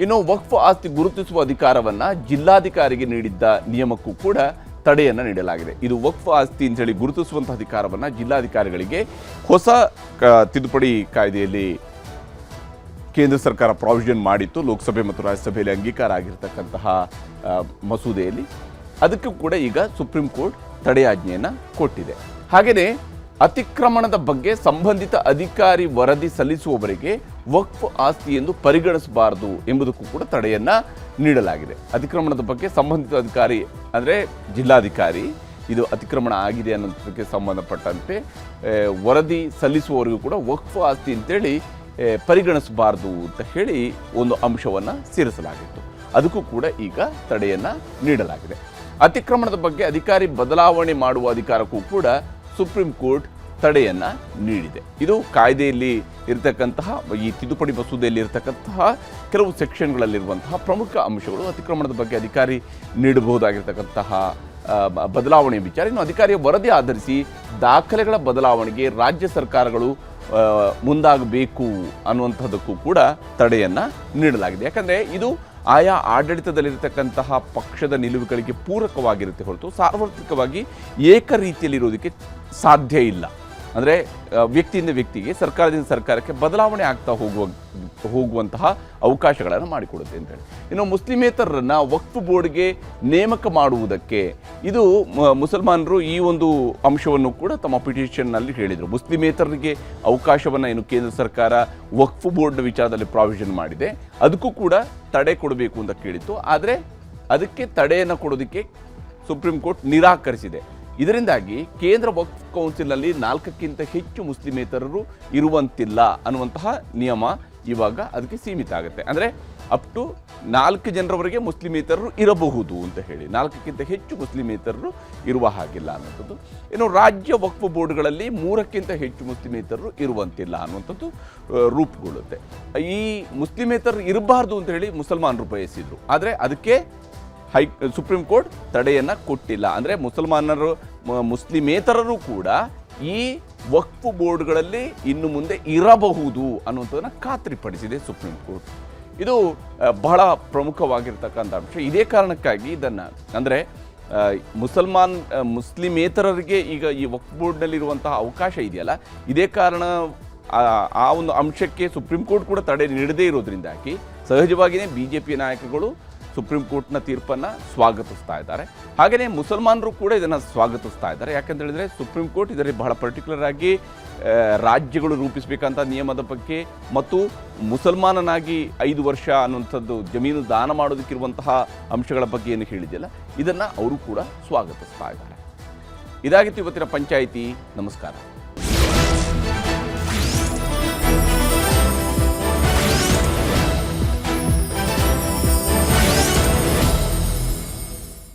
ಇನ್ನು ವಕ್ಫ್ ಆಸ್ತಿ ಗುರುತಿಸುವ ಅಧಿಕಾರವನ್ನು ಜಿಲ್ಲಾಧಿಕಾರಿಗೆ ನೀಡಿದ್ದ ನಿಯಮಕ್ಕೂ ಕೂಡ ತಡೆಯನ್ನು ನೀಡಲಾಗಿದೆ. ಇದು ವಕ್ಫ್ ಆಸ್ತಿ ಅಂತೇಳಿ ಗುರುತಿಸುವಂಥ ಅಧಿಕಾರವನ್ನು ಜಿಲ್ಲಾಧಿಕಾರಿಗಳಿಗೆ ಹೊಸ ತಿದ್ದುಪಡಿ ಕಾಯ್ದೆಯಲ್ಲಿ ಕೇಂದ್ರ ಸರ್ಕಾರ ಪ್ರಾವಿಷನ್ ಮಾಡಿತ್ತು. ಲೋಕಸಭೆ ಮತ್ತು ರಾಜ್ಯಸಭೆಯಲ್ಲಿ ಅಂಗೀಕಾರ ಆಗಿರತಕ್ಕಂತಹ ಮಸೂದೆಯಲ್ಲಿ ಅದಕ್ಕೂ ಕೂಡ ಈಗ ಸುಪ್ರೀಂ ಕೋರ್ಟ್ ತಡೆಯಾಜ್ಞೆಯನ್ನು ಕೊಟ್ಟಿದೆ. ಹಾಗೆಯೇ ಅತಿಕ್ರಮಣದ ಬಗ್ಗೆ ಸಂಬಂಧಿತ ಅಧಿಕಾರಿ ವರದಿ ಸಲ್ಲಿಸುವವರೆಗೆ ವಕ್ಫ್ ಆಸ್ತಿ ಎಂದು ಪರಿಗಣಿಸಬಾರದು ಎಂಬುದಕ್ಕೂ ಕೂಡ ತಡೆಯನ್ನು ನೀಡಲಾಗಿದೆ. ಅತಿಕ್ರಮಣದ ಬಗ್ಗೆ ಸಂಬಂಧಿತ ಅಧಿಕಾರಿ ಅಂದರೆ ಜಿಲ್ಲಾಧಿಕಾರಿ ಇದು ಅತಿಕ್ರಮಣ ಆಗಿದೆ ಅನ್ನೋದಕ್ಕೆ ಸಂಬಂಧಪಟ್ಟಂತೆ ವರದಿ ಸಲ್ಲಿಸುವವರೆಗೂ ಕೂಡ ವಕ್ಫ್ ಆಸ್ತಿ ಅಂತೇಳಿ ಪರಿಗಣಿಸಬಾರದು ಅಂತ ಹೇಳಿ ಒಂದು ಅಂಶವನ್ನು ಸೇರಿಸಲಾಗಿತ್ತು. ಅದಕ್ಕೂ ಕೂಡ ಈಗ ತಡೆಯನ್ನು ನೀಡಲಾಗಿದೆ. ಅತಿಕ್ರಮಣದ ಬಗ್ಗೆ ಅಧಿಕಾರಿ ಬದಲಾವಣೆ ಮಾಡುವ ಅಧಿಕಾರಕ್ಕೂ ಕೂಡ ಸುಪ್ರೀಂ ಕೋರ್ಟ್ ತಡೆಯನ್ನು ನೀಡಿದೆ. ಇದು ಕಾಯ್ದೆಯಲ್ಲಿ ಇರತಕ್ಕಂತಹ ಈ ತಿದ್ದುಪಡಿ ಮಸೂದೆಯಲ್ಲಿ ಇರತಕ್ಕಂತಹ ಕೆಲವು ಸೆಕ್ಷನ್ಗಳಲ್ಲಿರುವಂತಹ ಪ್ರಮುಖ ಅಂಶಗಳು. ಅತಿಕ್ರಮಣದ ಬಗ್ಗೆ ಅಧಿಕಾರಿ ನೀಡಬಹುದಾಗಿರ್ತಕ್ಕಂತಹ ಬದಲಾವಣೆ ವಿಚಾರ. ಇನ್ನು ಅಧಿಕಾರಿಯ ವರದಿ ಆಧರಿಸಿ ದಾಖಲೆಗಳ ಬದಲಾವಣೆಗೆ ರಾಜ್ಯ ಸರ್ಕಾರಗಳು ಮುಂದಾಗಬೇಕು ಅನ್ನುವಂಥದ್ದಕ್ಕೂ ಕೂಡ ತಡೆಯನ್ನು ನೀಡಲಾಗಿದೆ. ಯಾಕಂದರೆ ಇದು ಆಯಾ ಆಡಳಿತದಲ್ಲಿರತಕ್ಕಂತಹ ಪಕ್ಷದ ನಿಲುವುಗಳಿಗೆ ಪೂರಕವಾಗಿರುತ್ತೆ ಹೊರತು ಸಾರ್ವತ್ರಿಕವಾಗಿ ಏಕ ರೀತಿಯಲ್ಲಿರೋದಕ್ಕೆ ಸಾಧ್ಯ ಇಲ್ಲ. ಅಂದರೆ ವ್ಯಕ್ತಿಯಿಂದ ವ್ಯಕ್ತಿಗೆ, ಸರ್ಕಾರದಿಂದ ಸರ್ಕಾರಕ್ಕೆ ಬದಲಾವಣೆ ಆಗ್ತಾ ಹೋಗುವಂತಹ ಅವಕಾಶಗಳನ್ನು ಮಾಡಿಕೊಡುತ್ತೆ ಅಂತೇಳಿ. ಇನ್ನು ಮುಸ್ಲಿಮೇತರರನ್ನು ವಕ್ಫ್ ಬೋರ್ಡ್ಗೆ ನೇಮಕ ಮಾಡುವುದಕ್ಕೆ ಇದು ಮುಸಲ್ಮಾನರು ಈ ಒಂದು ಅಂಶವನ್ನು ಕೂಡ ತಮ್ಮ ಪಿಟಿಷನ್ನಲ್ಲಿ ಹೇಳಿದರು. ಮುಸ್ಲಿಮೇತರರಿಗೆ ಅವಕಾಶವನ್ನು ಏನು ಕೇಂದ್ರ ಸರ್ಕಾರ ವಕ್ಫ್ ಬೋರ್ಡ್ನ ವಿಚಾರದಲ್ಲಿ ಪ್ರಾವಿಷನ್ ಮಾಡಿದೆ ಅದಕ್ಕೂ ಕೂಡ ತಡೆ ಕೊಡಬೇಕು ಅಂತ ಕೇಳಿತ್ತು. ಆದರೆ ಅದಕ್ಕೆ ತಡೆಯನ್ನು ಕೊಡೋದಕ್ಕೆ ಸುಪ್ರೀಂ ಕೋರ್ಟ್ ನಿರಾಕರಿಸಿದೆ. ಇದರಿಂದಾಗಿ ಕೇಂದ್ರ ವಕ್ಫ್ ಕೌನ್ಸಿಲ್ನಲ್ಲಿ 4ಕ್ಕಿಂತ ಹೆಚ್ಚು ಮುಸ್ಲಿಮೇತರರು ಇರುವಂತಿಲ್ಲ ಅನ್ನುವಂತಹ ನಿಯಮ ಇವಾಗ ಅದಕ್ಕೆ ಸೀಮಿತ ಆಗುತ್ತೆ. ಅಂದರೆ ಅಪ್ ಟು 4 ಜನರವರೆಗೆ ಮುಸ್ಲಿಮೇತರರು ಇರಬಹುದು ಅಂತ ಹೇಳಿ, 4ಕ್ಕಿಂತ ಹೆಚ್ಚು ಮುಸ್ಲಿಮೇತರರು ಇರುವ ಹಾಗಿಲ್ಲ ಅನ್ನುವಂಥದ್ದು. ಇನ್ನು ರಾಜ್ಯ ವಕ್ಫ್ ಬೋರ್ಡ್ಗಳಲ್ಲಿ 3ಕ್ಕಿಂತ ಹೆಚ್ಚು ಮುಸ್ಲಿಮೇತರರು ಇರುವಂತಿಲ್ಲ ಅನ್ನುವಂಥದ್ದು ರೂಪುಗೊಳ್ಳುತ್ತೆ. ಈ ಮುಸ್ಲಿಮೇತರರು ಇರಬಾರ್ದು ಅಂತ ಹೇಳಿ ಮುಸಲ್ಮಾನರು ಬಯಸಿದ್ರು. ಆದರೆ ಅದಕ್ಕೆ ಸುಪ್ರೀಂ ಕೋರ್ಟ್ ತಡೆಯನ್ನು ಕೊಟ್ಟಿಲ್ಲ. ಅಂದರೆ ಮುಸ್ಲಿಮೇತರರು ಕೂಡ ಈ ವಕ್ಫ್ ಬೋರ್ಡ್ಗಳಲ್ಲಿ ಇನ್ನು ಮುಂದೆ ಇರಬಹುದು ಅನ್ನುವಂಥದ್ದನ್ನು ಖಾತ್ರಿಪಡಿಸಿದೆ ಸುಪ್ರೀಂ ಕೋರ್ಟ್. ಇದು ಬಹಳ ಪ್ರಮುಖವಾಗಿರ್ತಕ್ಕಂಥ ಅಂಶ. ಇದೇ ಕಾರಣಕ್ಕಾಗಿ ಇದನ್ನು ಅಂದರೆ ಮುಸ್ಲಿಮೇತರರಿಗೆ ಈಗ ಈ ವಕ್ಫ್ ಬೋರ್ಡ್ನಲ್ಲಿರುವಂತಹ ಅವಕಾಶ ಇದೆಯಲ್ಲ, ಇದೇ ಕಾರಣ ಆ ಒಂದು ಅಂಶಕ್ಕೆ ಸುಪ್ರೀಂ ಕೋರ್ಟ್ ಕೂಡ ತಡೆ ನೀಡದೇ ಇರೋದ್ರಿಂದಾಗಿ ಸಹಜವಾಗಿಯೇ BJP ನಾಯಕರುಗಳು ಸುಪ್ರೀಂ ಕೋರ್ಟ್ನ ತೀರ್ಪನ್ನು ಸ್ವಾಗತಿಸ್ತಾ ಇದ್ದಾರೆ. ಹಾಗೆಯೇ ಮುಸಲ್ಮಾನರು ಕೂಡ ಇದನ್ನು ಸ್ವಾಗತಿಸ್ತಾ ಇದ್ದಾರೆ. ಯಾಕಂತ ಹೇಳಿದರೆ ಸುಪ್ರೀಂ ಕೋರ್ಟ್ ಇದರಲ್ಲಿ ಬಹಳ ಪರ್ಟಿಕ್ಯುಲರ್ ಆಗಿ ರಾಜ್ಯಗಳು ರೂಪಿಸಬೇಕಂತ ನಿಯಮದ ಬಗ್ಗೆ ಮತ್ತು ಮುಸಲ್ಮಾನನಾಗಿ 5 ವರ್ಷ ಅನ್ನುವಂಥದ್ದು ಜಮೀನು ದಾನ ಮಾಡೋದಕ್ಕಿರುವಂತಹ ಅಂಶಗಳ ಬಗ್ಗೆ ಏನು ಹೇಳಿದೆಯಲ್ಲ, ಇದನ್ನು ಅವರು ಕೂಡ ಸ್ವಾಗತಿಸ್ತಾ ಇದ್ದಾರೆ. ಇದಾಗಿತ್ತು ಇವತ್ತಿನ ಪಂಚಾಯಿತಿ. ನಮಸ್ಕಾರ.